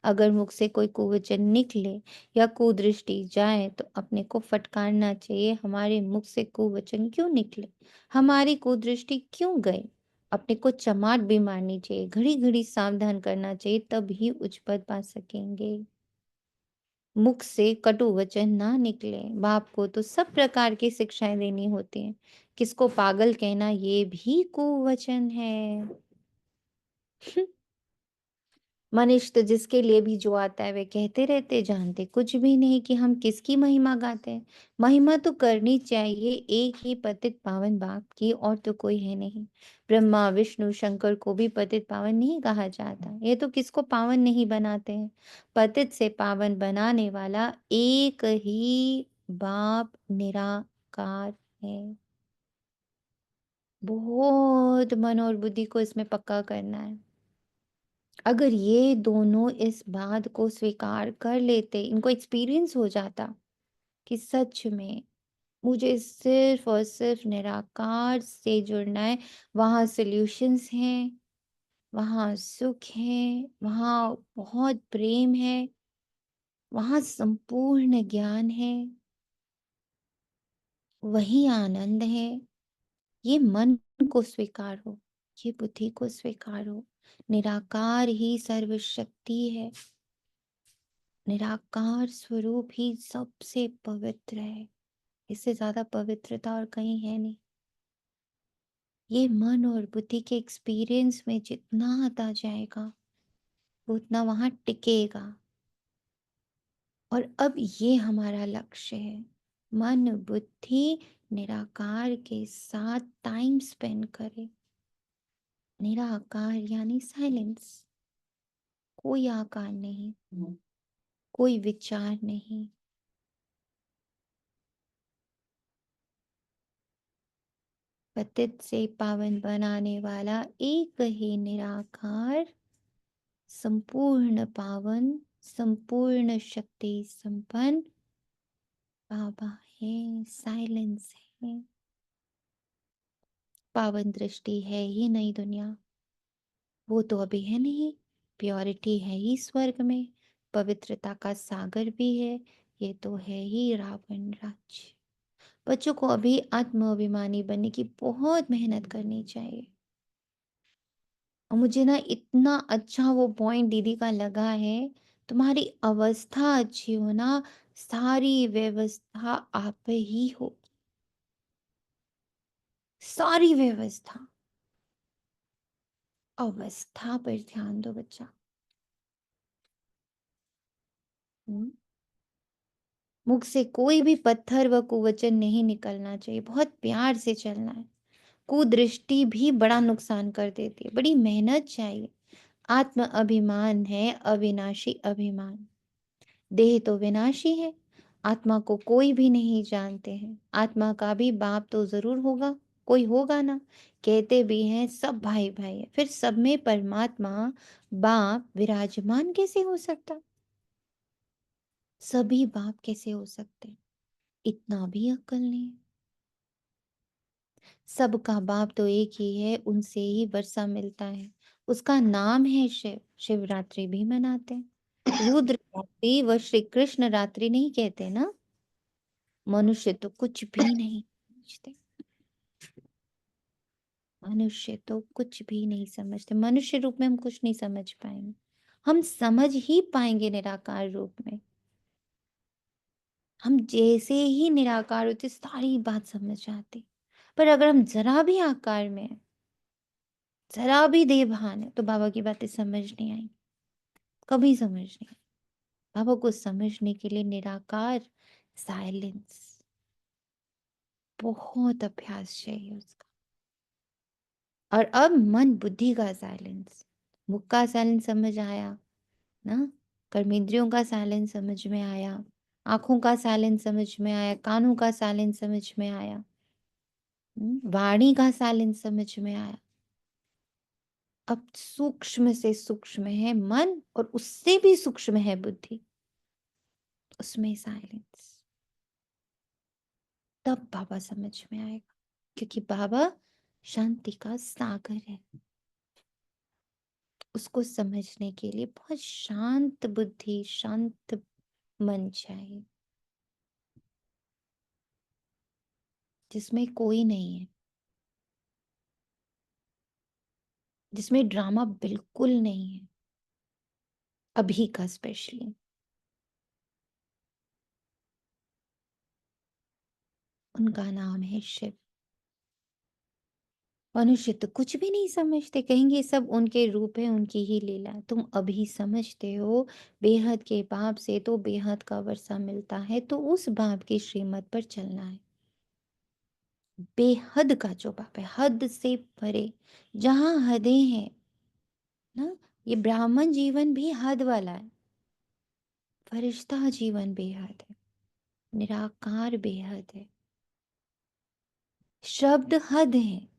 अगर मुख से कोई कुवचन निकले या कुदृष्टि जाए तो अपने को फटकारना चाहिए, हमारे मुख से कुवचन क्यों निकले, हमारी कुदृष्टि क्यों गई। अपने को चमाट भी मारनी चाहिए, घड़ी घड़ी सावधान करना चाहिए, तभी उच्च पद पा सकेंगे। मुख से कटु वचन ना निकले। बाप को तो सब प्रकार की शिक्षाएं देनी होती हैं, किसको पागल कहना ये भी कुवचन है। मनुष्य तो जिसके लिए भी जो आता है वे कहते रहते, जानते कुछ भी नहीं कि हम किसकी महिमा गाते हैं। महिमा तो करनी चाहिए एक ही पतित पावन बाप की, और तो कोई है नहीं। ब्रह्मा विष्णु शंकर को भी पतित पावन नहीं कहा जाता, ये तो किसको पावन नहीं बनाते हैं। पतित से पावन बनाने वाला एक ही बाप निराकार है। बहुत मन और बुद्धि को इसमें पक्का करना है। अगर ये दोनों इस बात को स्वीकार कर लेते, इनको एक्सपीरियंस हो जाता कि सच में मुझे सिर्फ और सिर्फ निराकार से जुड़ना है, वहाँ सॉल्यूशंस हैं, वहाँ सुख है, वहाँ बहुत प्रेम है, वहाँ संपूर्ण ज्ञान है, वही आनंद है। ये मन को स्वीकार हो, ये बुद्धि को स्वीकार हो। निराकार ही सर्वशक्ति है, निराकार स्वरूप ही सबसे पवित्र है, इससे ज्यादा पवित्रता और कहीं है नहीं। ये मन और बुद्धि के एक्सपीरियंस में जितना आता जाएगा वो उतना वहां टिकेगा। और अब ये हमारा लक्ष्य है, मन बुद्धि निराकार के साथ टाइम स्पेंड करे। निराकार यानी साइलेंस, कोई आकार नहीं, कोई विचार नहीं। पतित से पावन बनाने वाला एक ही निराकार संपूर्ण पावन संपूर्ण शक्ति संपन्न बाबा है, साइलेंस है। पावन दृष्टि है ही नहीं दुनिया, वो तो अभी है नहीं। प्योरिटी है ही स्वर्ग में, पवित्रता का सागर भी है, ये तो है ही रावण राज्य। बच्चों को अभी आत्माभिमानी बनने की बहुत मेहनत करनी चाहिए। और मुझे ना इतना अच्छा वो पॉइंट दीदी का लगा है, तुम्हारी अवस्था अच्छी हो ना, सारी व्यवस्था आप ही हो, सारी व्यवस्था। अवस्था पर ध्यान दो बच्चा। हम्म? मुख से कोई भी पत्थर व कुवचन नहीं निकलना चाहिए, बहुत प्यार से चलना है। कुदृष्टि भी बड़ा नुकसान कर देती है, बड़ी मेहनत चाहिए। आत्म अभिमान है अविनाशी अभिमान। देह तो विनाशी है, आत्मा को कोई भी नहीं जानते हैं। आत्मा का भी बाप तो जरूर होगा, कोई होगा ना। कहते भी हैं सब भाई भाई है, फिर सब में परमात्मा बाप विराजमान कैसे हो सकता? सभी बाप कैसे हो सकते? इतना भी अक्ल नहीं है। सबका बाप तो एक ही है, उनसे ही वर्षा मिलता है, उसका नाम है शिव। शिवरात्रि भी मनाते हैं। रुद्र रात्रि व श्री कृष्ण रात्रि नहीं कहते ना। मनुष्य तो कुछ भी नहीं समझते, मनुष्य तो कुछ भी नहीं समझते। मनुष्य रूप में हम कुछ नहीं समझ पाएंगे, हम समझ ही पाएंगे निराकार रूप में। हम जैसे ही निराकार होते सारी बात समझ आती। पर अगर हम जरा भी आकार में हैं, जरा भी देह भान है, तो बाबा की बातें समझ नहीं आएंगी, कभी समझ नहीं आएंगी। बाबा को समझने के लिए निराकार साइलेंस, बहुत अभ्यास चाहिए उसका। और अब मन बुद्धि का साइलेंस, मुख का साइलेंस समझ आया ना, कर्मेंद्रियों का साइलेंस समझ में आया, आंखों का साइलेंस समझ में आया, कानों का साइलेंस समझ में आया, वाणी का साइलेंस समझ में आया। अब सूक्ष्म से सूक्ष्म है मन, और उससे भी सूक्ष्म है बुद्धि, उसमें साइलेंस। तब बाबा समझ में आएगा, क्योंकि बाबा शांति का सागर है। उसको समझने के लिए बहुत शांत बुद्धि, शांत मन चाहिए, जिसमें कोई नहीं है, जिसमें ड्रामा बिल्कुल नहीं है, अभी का स्पेशली। उनका नाम है शिव। मनुष्य तो कुछ भी नहीं समझते, कहेंगे सब उनके रूप है, उनकी ही लीला है। तुम अभी समझते हो बेहद के बाप से तो बेहद का वर्षा मिलता है, तो उस बाप की श्रीमत पर चलना है। बेहद का जो बाप है, हद से परे, जहां हदें हैं ना, ये ब्राह्मण जीवन भी हद वाला है, फरिश्ता जीवन बेहद है, निराकार बेहद है, शब्द हद है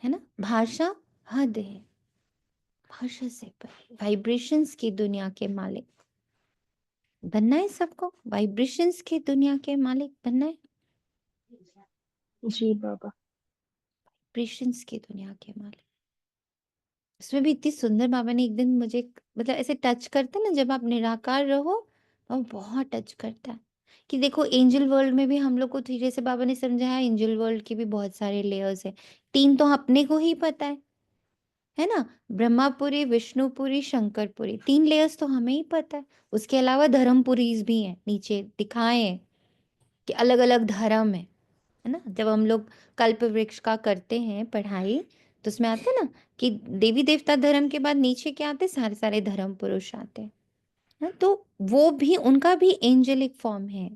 ना, भाषा हद है, भाषा से परे, वाइब्रेशंस की दुनिया के मालिक बनना है सबको, वाइब्रेशंस की दुनिया के मालिक बनना है, जी बाबा। वाइब्रेशंस की दुनिया के मालिक। इसमें भी इतनी सुंदर बाबा ने एक दिन मुझे, मतलब ऐसे टच करता है ना, जब आप निराकार रहो वो बहुत टच करता है। कि देखो एंजल वर्ल्ड में भी हम लोग को धीरे से बाबा ने समझाया, एंजल वर्ल्ड के भी बहुत सारे लेयर्स है। 3 तो अपने को ही पता है ना, ब्रह्मापुरी, विष्णुपुरी, शंकरपुरी, 3 लेयर्स तो हमें ही पता है। उसके अलावा धर्मपुरीज भी हैं, नीचे दिखाए हैं कि अलग अलग धर्म है ना। जब हम लोग कल्प वृक्ष का करते हैं पढ़ाई, तो उसमें आता है ना कि देवी देवता धर्म के बाद नीचे क्या आते हैं, सारे सारे धर्म पुरुष आते हैं ना। तो वो भी, उनका भी एंजेलिक फॉर्म है।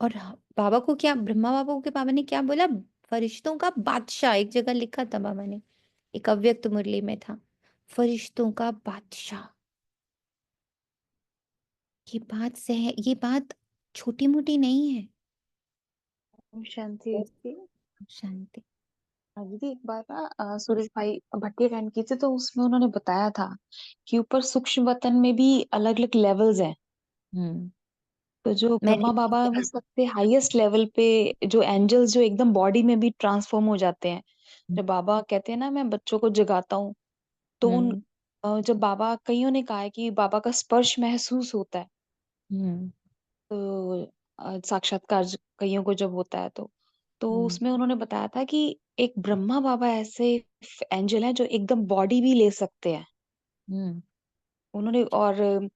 और बाबा को क्या, ब्रह्मा बाबा के बाबा ने क्या बोला, फरिश्तों का बादशाह, एक जगह लिखा था बाबा ने, एक अव्यक्त मुरली में था, फरिश्तों का बादशाह। ये बात से है, ये बात छोटी मोटी नहीं है। ओम शांति दीदी। शांति। दीदी एक बार ना सुरेश भाई भट्टिया कहन की थी, तो उसमें उन्होंने बताया था कि ऊपर सूक्ष्म वतन में भी अलग अलग लेवल्स हैं। हम्म। तो जो मैं ब्रह्मा बाबा वो सबसे हाईएस्ट लेवल पे, जो एंजल्स जो एकदम बॉडी में भी ट्रांसफॉर्म हो जाते हैं। जब बाबा कहते हैं ना मैं बच्चों को जगाता हूँ, तो उन हम्म। जब बाबा, कईयों ने कहा है कि बाबा का स्पर्श महसूस होता है, हम्म। तो साक्षात्कार कईयों को जब होता है तो हम्म। उसमें उन्होंने बताया था कि एक ब्रह्मा बाबा ऐसे एंजल हैं जो एकदम बॉडी भी ले सकते हैं। हम्म। उन्होंने, और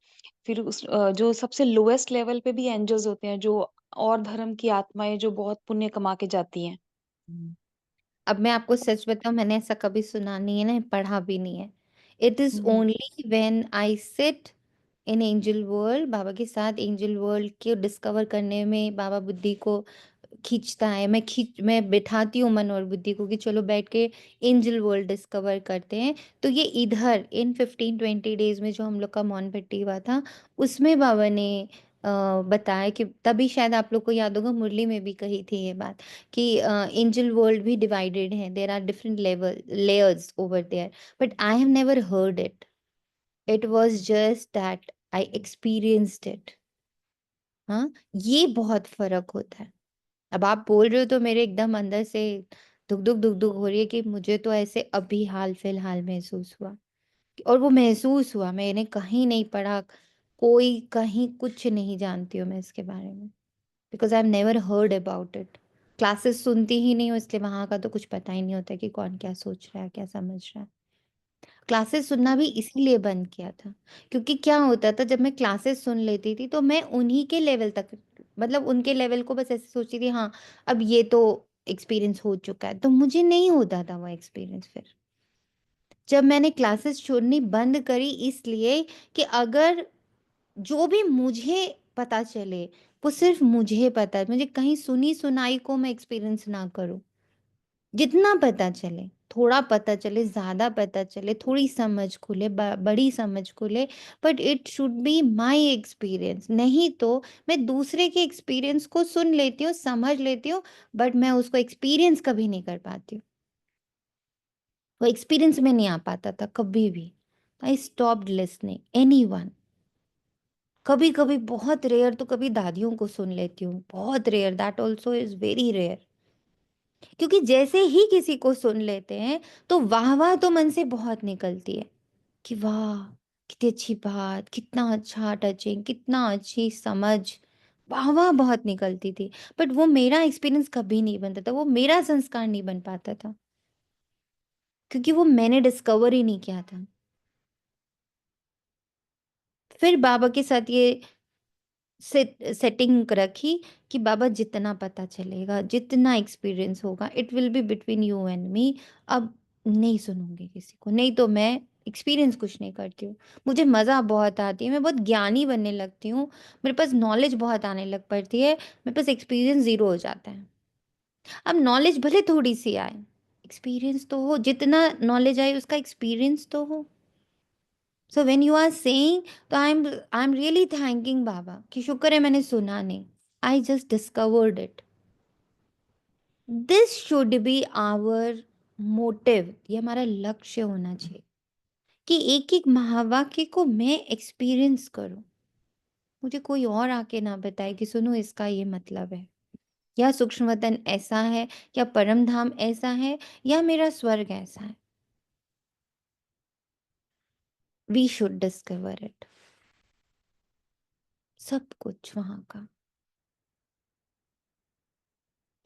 फिर उस जो सबसे लोएस्ट लेवल पे भी एंजल्स होते हैं, जो और धर्म की आत्माएं जो बहुत पुण्य कमा के जाती हैं। हम्म। अब मैं आपको सच बताऊं, मैंने ऐसा कभी सुना नहीं है ना, पढ़ा भी नहीं है। It is hmm only when I sit in angel world, बाबा के साथ एंजल वर्ल्ड को डिस्कवर करने में बाबा बुद्धि को खींचता है। मैं बिठाती हूँ मन और बुद्धि को कि चलो बैठ के एंजल वर्ल्ड डिस्कवर करते हैं। तो ये इधर इन 15-20 डेज में जो हम लोग का मौन भट्टी हुआ था, उसमें बाबा ने बताया कि तभी शायद आप लोग को याद होगा, मुरली में भी कही थी ये बात कि एंजल वर्ल्ड भी डिवाइडेड है, there are different layers over there, but I have never heard it, it was just that I experienced it. हाँ, ये बहुत फर्क होता है। अब आप बोल रहे हो तो मेरे एकदम अंदर से दुख दुख हो रही है कि मुझे तो ऐसे अभी हाल फिलहाल महसूस हुआ, और वो महसूस हुआ, मैंने कहीं नहीं पढ़ा, कोई कहीं कुछ नहीं जानती हूँ मैं इसके बारे में, because I have never heard about it. Classes सुनती ही नहीं हूँ, इसलिए वहां का तो कुछ पता ही नहीं होता कि कौन क्या सोच रहा है, क्या समझ रहा है। क्लासेस सुनना भी इसीलिए बंद किया था, क्योंकि क्या होता था, जब मैं क्लासेस सुन लेती थी तो मैं उन्हीं के लेवल तक, मतलब उनके लेवल को बस ऐसे सोचती थी, हाँ अब ये तो एक्सपीरियंस हो चुका है, तो मुझे नहीं होता था वो एक्सपीरियंस। फिर जब मैंने क्लासेस छोड़नी बंद करी, इसलिए कि अगर जो भी मुझे पता चले वो सिर्फ मुझे पता है, मुझे कहीं सुनी सुनाई को मैं एक्सपीरियंस ना करूं। जितना पता चले, थोड़ा पता चले, ज्यादा पता चले, थोड़ी समझ खुले, बड़ी समझ खुले, but it should be my experience. नहीं तो मैं दूसरे के एक्सपीरियंस को सुन लेती हूँ, समझ लेती हूँ, बट मैं उसको एक्सपीरियंस कभी नहीं कर पाती हूँ, वो एक्सपीरियंस में नहीं आ पाता था कभी भी। I stopped listening anyone. कभी कभी बहुत रेयर, तो कभी दादियों को सुन लेती हूँ, बहुत rare, that also is very rare. क्योंकि जैसे ही किसी को सुन लेते हैं तो वाह वाह तो मन से बहुत निकलती है कि वाह कितनी अच्छी बात, कितना अच्छा टचिंग, कितना अच्छी समझ, वाह वाह बहुत निकलती थी। बट वो मेरा एक्सपीरियंस कभी नहीं बनता था, वो मेरा संस्कार नहीं बन पाता था, क्योंकि वो मैंने डिस्कवर ही नहीं किया था। फिर बाबा के साथ ये सेटिंग रखी कि बाबा जितना पता चलेगा, जितना एक्सपीरियंस होगा, it will be between you and me. अब नहीं सुनूंगी किसी को, नहीं तो मैं एक्सपीरियंस कुछ नहीं करती हूँ। मुझे मज़ा बहुत आती है, मैं बहुत ज्ञानी बनने लगती हूँ, मेरे पास नॉलेज बहुत आने लग पड़ती है, मेरे पास एक्सपीरियंस ज़ीरो हो जाता है। अब नॉलेज भले थोड़ी सी आए, एक्सपीरियंस तो हो, जितना नॉलेज आए उसका एक्सपीरियंस तो हो। So when you are saying, तो आई एम रियली थैंकिंग बाबा कि शुक्र है मैंने सुना नहीं, I just discovered it. This should be our motive, ये हमारा लक्ष्य होना चाहिए कि एक एक महावाक्य को मैं एक्सपीरियंस करूं, मुझे कोई और आके ना बताए कि सुनो इसका ये मतलब है, या सूक्ष्म वतन ऐसा है, या परम धाम ऐसा है, या मेरा स्वर्ग ऐसा है। वी शुड डिस्कवर इट, सब कुछ वहां का,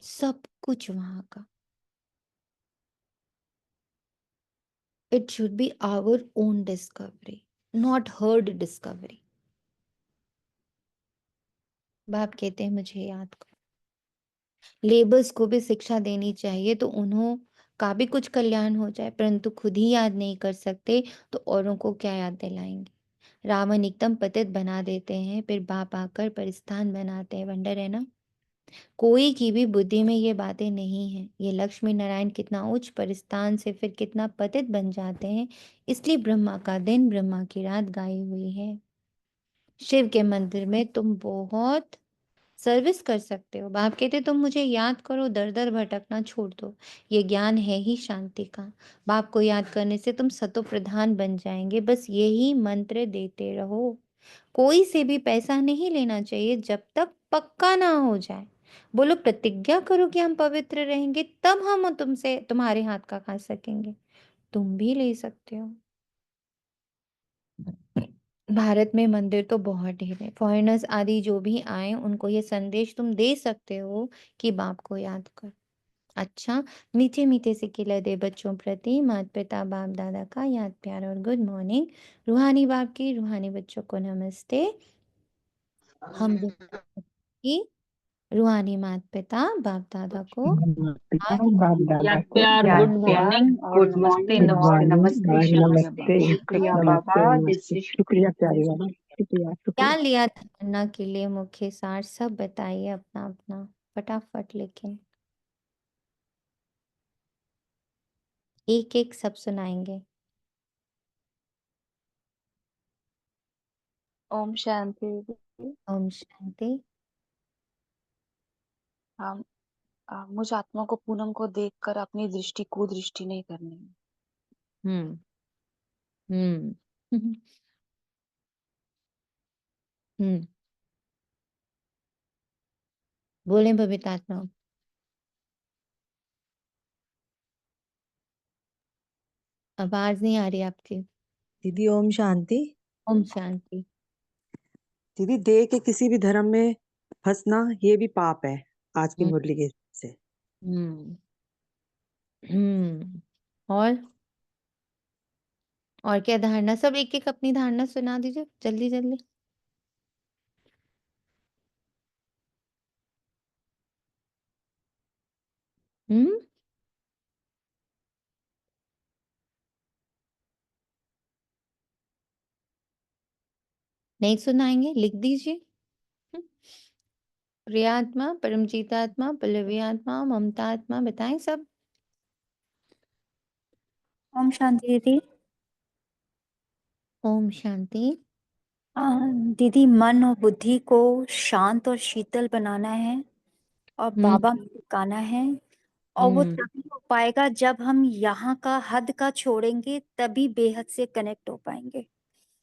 सब कुछ वहां का। It should be our own discovery, not herd discovery. बाप कहते हैं मुझे याद करो। लेबर्स को भी शिक्षा देनी चाहिए तो उन्हों का भी कुछ कल्याण हो जाए, परंतु खुद ही याद नहीं कर सकते तो औरों को क्या याद दिलाएंगे। रावण एकदम पतित बना देते हैं, फिर बाप आकर परिस्थान बनाते हैं। वंडर है ना, कोई की भी बुद्धि में ये बातें नहीं है। ये लक्ष्मी नारायण कितना उच्च परिस्थान से फिर कितना पतित बन जाते हैं, इसलिए ब्रह्मा का दिन ब्रह्मा की रात गाई हुई है। शिव के मंदिर में तुम बहुत सर्विस कर सकते हो। बाप कहते तुम मुझे याद करो, दर दर भटकना छोड़ दो, ये ज्ञान है ही शांति का। बाप को याद करने से तुम सतो प्रधान बन जाएंगे, बस यही मंत्र देते रहो। कोई से भी पैसा नहीं लेना चाहिए जब तक पक्का ना हो जाए। बोलो प्रतिज्ञा करो कि हम पवित्र रहेंगे, तब हम तुमसे तुम्हारे हाथ का खा सकेंगे। तुम भी ले सकते हो। भारत में मंदिर तो बहुत ढेर है, फॉरेनर्स आदि जो भी आए उनको ये संदेश तुम दे सकते हो कि बाप को याद कर। अच्छा, मीठे मीठे से खिले दे बच्चों प्रति माता पिता बाप दादा का याद प्यार और गुड मॉर्निंग। रूहानी बाप की रूहानी बच्चों को नमस्ते। हम की रूहानी माता पिता बाप दादा को आज बाप दादा याद को प्यार, याद गुड प्यार मॉर्निंग और गुड नमस्ते मॉर्निंग गुड और नमस्ते। मॉर्निंग नमस्ते और शुक्रिया। नमस्ते शुक्रिया नमस्ते बाबा, नमस्ते। दिस इज शुक्रिया प्यारे बाबा। शुक्रिया क्या शुक्रिया। लिया धारणा के लिए मुख्य सार, सब बताइए अपना अपना फटाफट, लेकिन एक एक सब सुनाएंगे। ओम शांति दीदी। ओम शांति। हम मुझ आत्मा को पूनम को देखकर अपनी दृष्टि कुदृष्टि नहीं करनी है। हम्म हम्म हम्म बोले बबीतात्मा। आवाज नहीं आ रही आपकी। दीदी ओम शांति। ओम शांति। दीदी देह के किसी भी धर्म में फंसना ये भी पाप है आज की हम्म मुरली के हिसाब से। हम्म हम्म। और क्या धारणा, सब एक एक अपनी धारणा सुना दीजिए जल्दी जल्दी। हम्म नहीं सुनाएंगे, लिख दीजिए। हम्म। प्रियात्मा, परमजीतात्मा, पल्लवी आत्मा, ममता आत्मा, बताएं सब। ओम शांति दीदी। ओम शांति। दीदी मन और बुद्धि को शांत और शीतल बनाना है और बाबा में टिकाना है, और वो हम्म तभी हो पाएगा जब हम यहाँ का हद का छोड़ेंगे, तभी बेहद से कनेक्ट हो पाएंगे।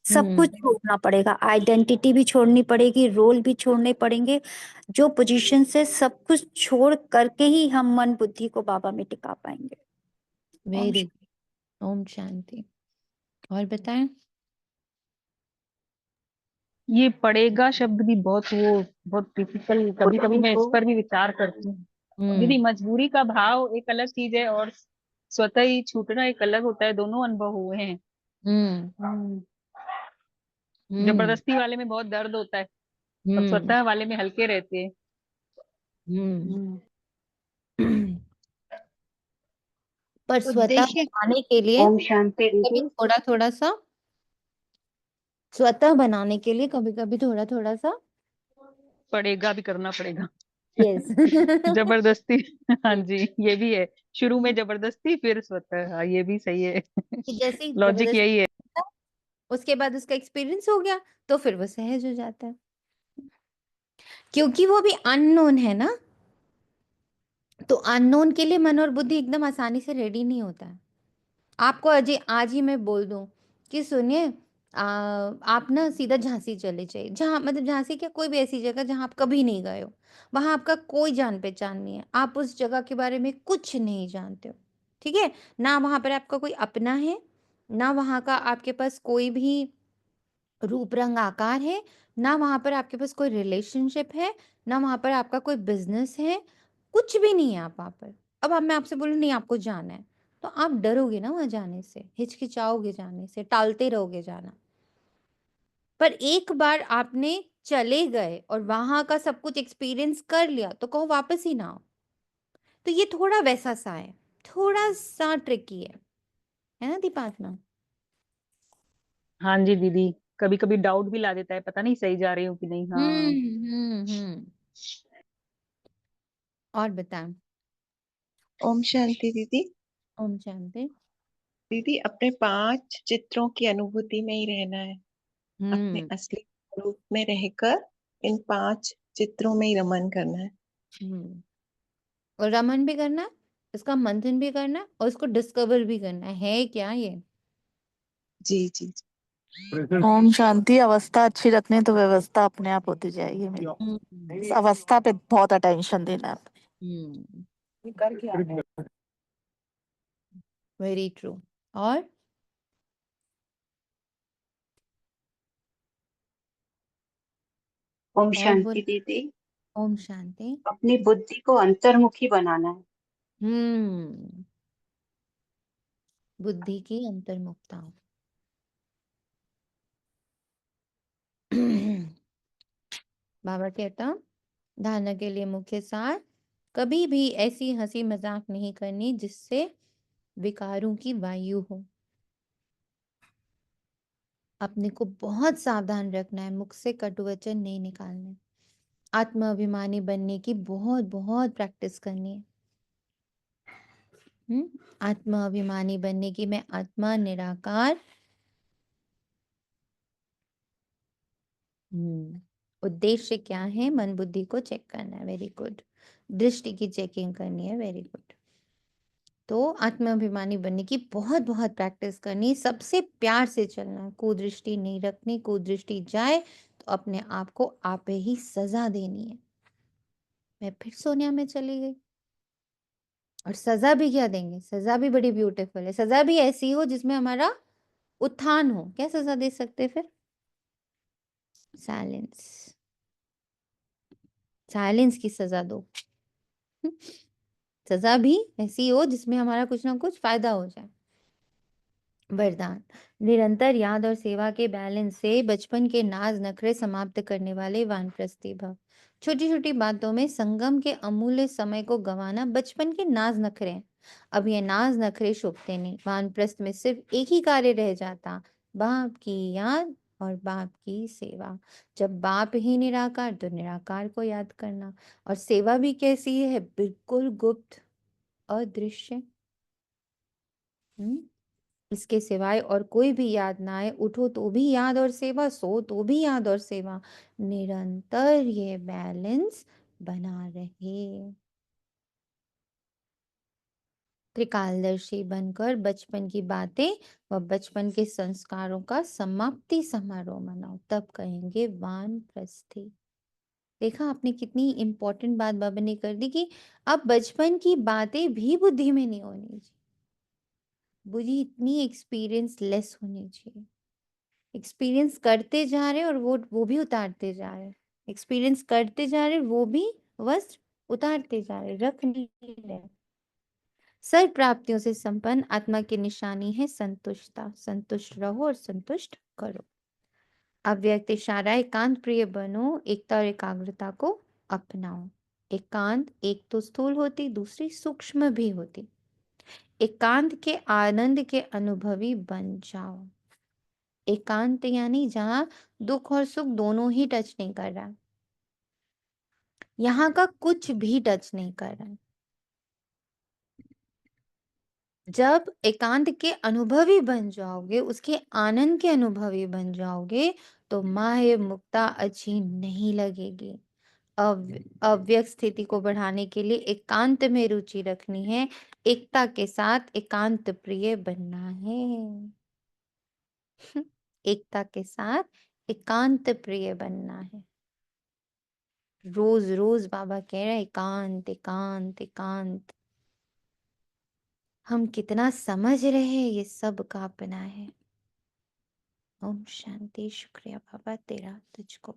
सब कुछ हम्म छोड़ना पड़ेगा, आइडेंटिटी भी छोड़नी पड़ेगी, रोल भी छोड़ने पड़ेंगे, जो पोजीशन से सब कुछ छोड़ करके ही हम मन बुद्धि को बाबा में टिका पाएंगे। ओम वेरी। ओम शांति। और बताएं। ये पड़ेगा शब्द भी बहुत डिफिकल्ट, कभी कभी मैं इस पर भी विचार करती हूँ दीदी। हम्म मजबूरी का भाव एक अलग चीज है और स्वतः ही छूटना एक अलग होता है, दोनों अनुभव हुए हैं। हम्म हम्म जबरदस्ती वाले में बहुत दर्द होता है और हम्म स्वतः वाले में हल्के रहते हैं। हम्म पर तो स्वतः देखिए, बनाने के लिए ओम शांति कभी दीदी। थोड़ा थोड़ा सा, स्वतः बनाने के लिए कभी कभी थोड़ा थोड़ा सा। पड़ेगा भी, करना पड़ेगा। यस जबरदस्ती। हाँ जी, ये भी है। शुरू में जबरदस्ती, फिर स्वतः। हाँ, ये भी सही है। कि जैसे ही लॉजिक जबरदस्ती यही है। करता है, उसके बाद उसका एक्सपीरियंस हो गया तो फिर वो सहज हो जाता है, क्योंकि वो भी अननोन है ना। तो अननोन के लिए मन और बुद्धि एकदम आसानी से रेडी नहीं होता है। आपको अजय आज ही मैं बोल दूं कि सुनिए, आप ना सीधा झांसी चले जाइए, जहाँ मतलब झांसी क्या, कोई भी ऐसी जगह जहाँ आप कभी नहीं गए हो, वहां आपका कोई जान पहचान नहीं है, आप उस जगह के बारे में कुछ नहीं जानते हो, ठीक है ना। वहां पर आपका कोई अपना है, ना वहां का आपके पास कोई भी रूप रंग आकार है, ना वहां पर आपके पास कोई रिलेशनशिप है, ना वहां पर आपका कोई बिजनेस है, कुछ भी नहीं है आप वहां पर। अब मैं आपसे बोलूं नहीं आपको जाना है, तो आप डरोगे ना वहां जाने से, हिचकिचाओगे जाने से, टालते रहोगे जाना। पर एक बार आपने चले गए और वहां का सब कुछ एक्सपीरियंस कर लिया, तो कहो वापस ही ना आओ। तो ये थोड़ा वैसा सा है, थोड़ा सा ट्रिकी है ना दीपात्मा। हाँ जी दीदी, कभी कभी डाउट भी ला देता है, पता नहीं सही जा रही हूँ कि नहीं। हाँ। हम्म। और बताएं। ओम शांति दीदी। ओम शांति। दीदी अपने 5 चित्रों की अनुभूति में ही रहना है, अपने हम्म असली रूप में रहकर इन 5 चित्रों में ही रमन करना है। हम्म। और रमन भी करना है, इसका मंथन भी करना है, और इसको डिस्कवर भी करना है क्या ये। जी जी जी। ओम शांति। अवस्था अच्छी रखनी है तो व्यवस्था अपने आप होती जाएगी मेरी। इस अवस्था पे बहुत अटेंशन देना हम्म है। Very true. और ओम बोल। शांति दीदी। ओम शांति। अपनी बुद्धि को अंतर्मुखी बनाना है। हम्म बुद्धि की अंतर्मुखता। बाबा कहता, धारणा के लिए मुख्य सार, कभी भी ऐसी हंसी मजाक नहीं करनी जिससे विकारों की वायु हो। अपने को बहुत सावधान रखना है, मुख से कटु वचन नहीं निकालने। आत्माभिमानी बनने की बहुत बहुत प्रैक्टिस करनी है। आत्माभिमानी बनने की, मैं आत्मा निराकार। उद्देश्य क्या है? मन बुद्धि को चेक करना है। Very good. दृष्टि की चेकिंग करनी है। Very good. तो आत्माभिमानी बनने की बहुत बहुत प्रैक्टिस करनी, सबसे प्यार से चलना है, कुदृष्टि नहीं रखनी। कुदृष्टि जाए तो अपने आप को आप ही सजा देनी है। मैं फिर सोनिया में चली गई। और सजा भी क्या देंगे? सजा भी बड़ी ब्यूटीफुल है। सजा भी ऐसी हो जिसमें हमारा उत्थान हो। क्या सजा दे सकते फिर? साइलेंस। साइलेंस की सजा दो। सजा भी ऐसी हो जिसमें हमारा कुछ ना कुछ फायदा हो जाए। वरदान, निरंतर याद और सेवा के बैलेंस से बचपन के नाज नखरे समाप्त करने वाले वानप्रस्थी भव। छोटी छोटी बातों में संगम के अमूल्य समय को गंवाना बचपन के नाज नखरे हैं। अब ये नाज नखरे शोभते नहीं। वानप्रस्थ में सिर्फ एक ही कार्य रह जाता, बाप की याद और बाप की सेवा। जब बाप ही निराकार तो निराकार को याद करना। और सेवा भी कैसी है? बिल्कुल गुप्त, अदृश्य। इसके सिवाय और कोई भी याद ना आए। उठो तो भी याद और सेवा, सो तो भी याद और सेवा। निरंतर ये बैलेंस बना रहे। त्रिकालदर्शी बनकर बचपन की बातें व बचपन के संस्कारों का समाप्ति समारोह मनाओ, तब कहेंगे वानप्रस्थी। देखा आपने कितनी इंपॉर्टेंट बात बाबा ने कर दी कि अब बचपन की बातें भी बुद्धि में नहीं होनी चाहिए। बुद्धि इतनी एक्सपीरियंस लेस होनी चाहिए। एक्सपीरियंस करते जा रहे और वो भी उतारते जा रहे। एक्सपीरियंस करते जा रहे, वो भी वस्त्र उतारते जा रहे, रख नहीं रहे। सर्व प्राप्तियों से संपन्न आत्मा की निशानी है संतुष्टता। संतुष्ट रहो और संतुष्ट करो। अव्यक्त इशारा, एकांत प्रिय बनो, एकता और एकाग्रता को अपनाओ। एकांत एक तो स्थूल होती, दूसरी सूक्ष्म भी होती। एकांत के आनंद के अनुभवी बन जाओ। एकांत यानी जहां दुख और सुख दोनों ही टच नहीं कर रहा, यहाँ का कुछ भी टच नहीं कर रहा। जब एकांत के अनुभवी बन जाओगे, उसके आनंद के अनुभवी बन जाओगे, तो माया मुक्ता अच्छी नहीं लगेगी। अव्यक्त स्थिति को बढ़ाने के लिए एकांत में रुचि रखनी है। एकता के साथ एकांत प्रिय बनना है। एकता के साथ एकांत प्रिय बनना है। रोज रोज बाबा कह रहे एकांत एकांत एकांत। हम कितना समझ रहे हैं ये सब का अपना है। ओम शांति। शुक्रिया बाबा तेरा, तुझको।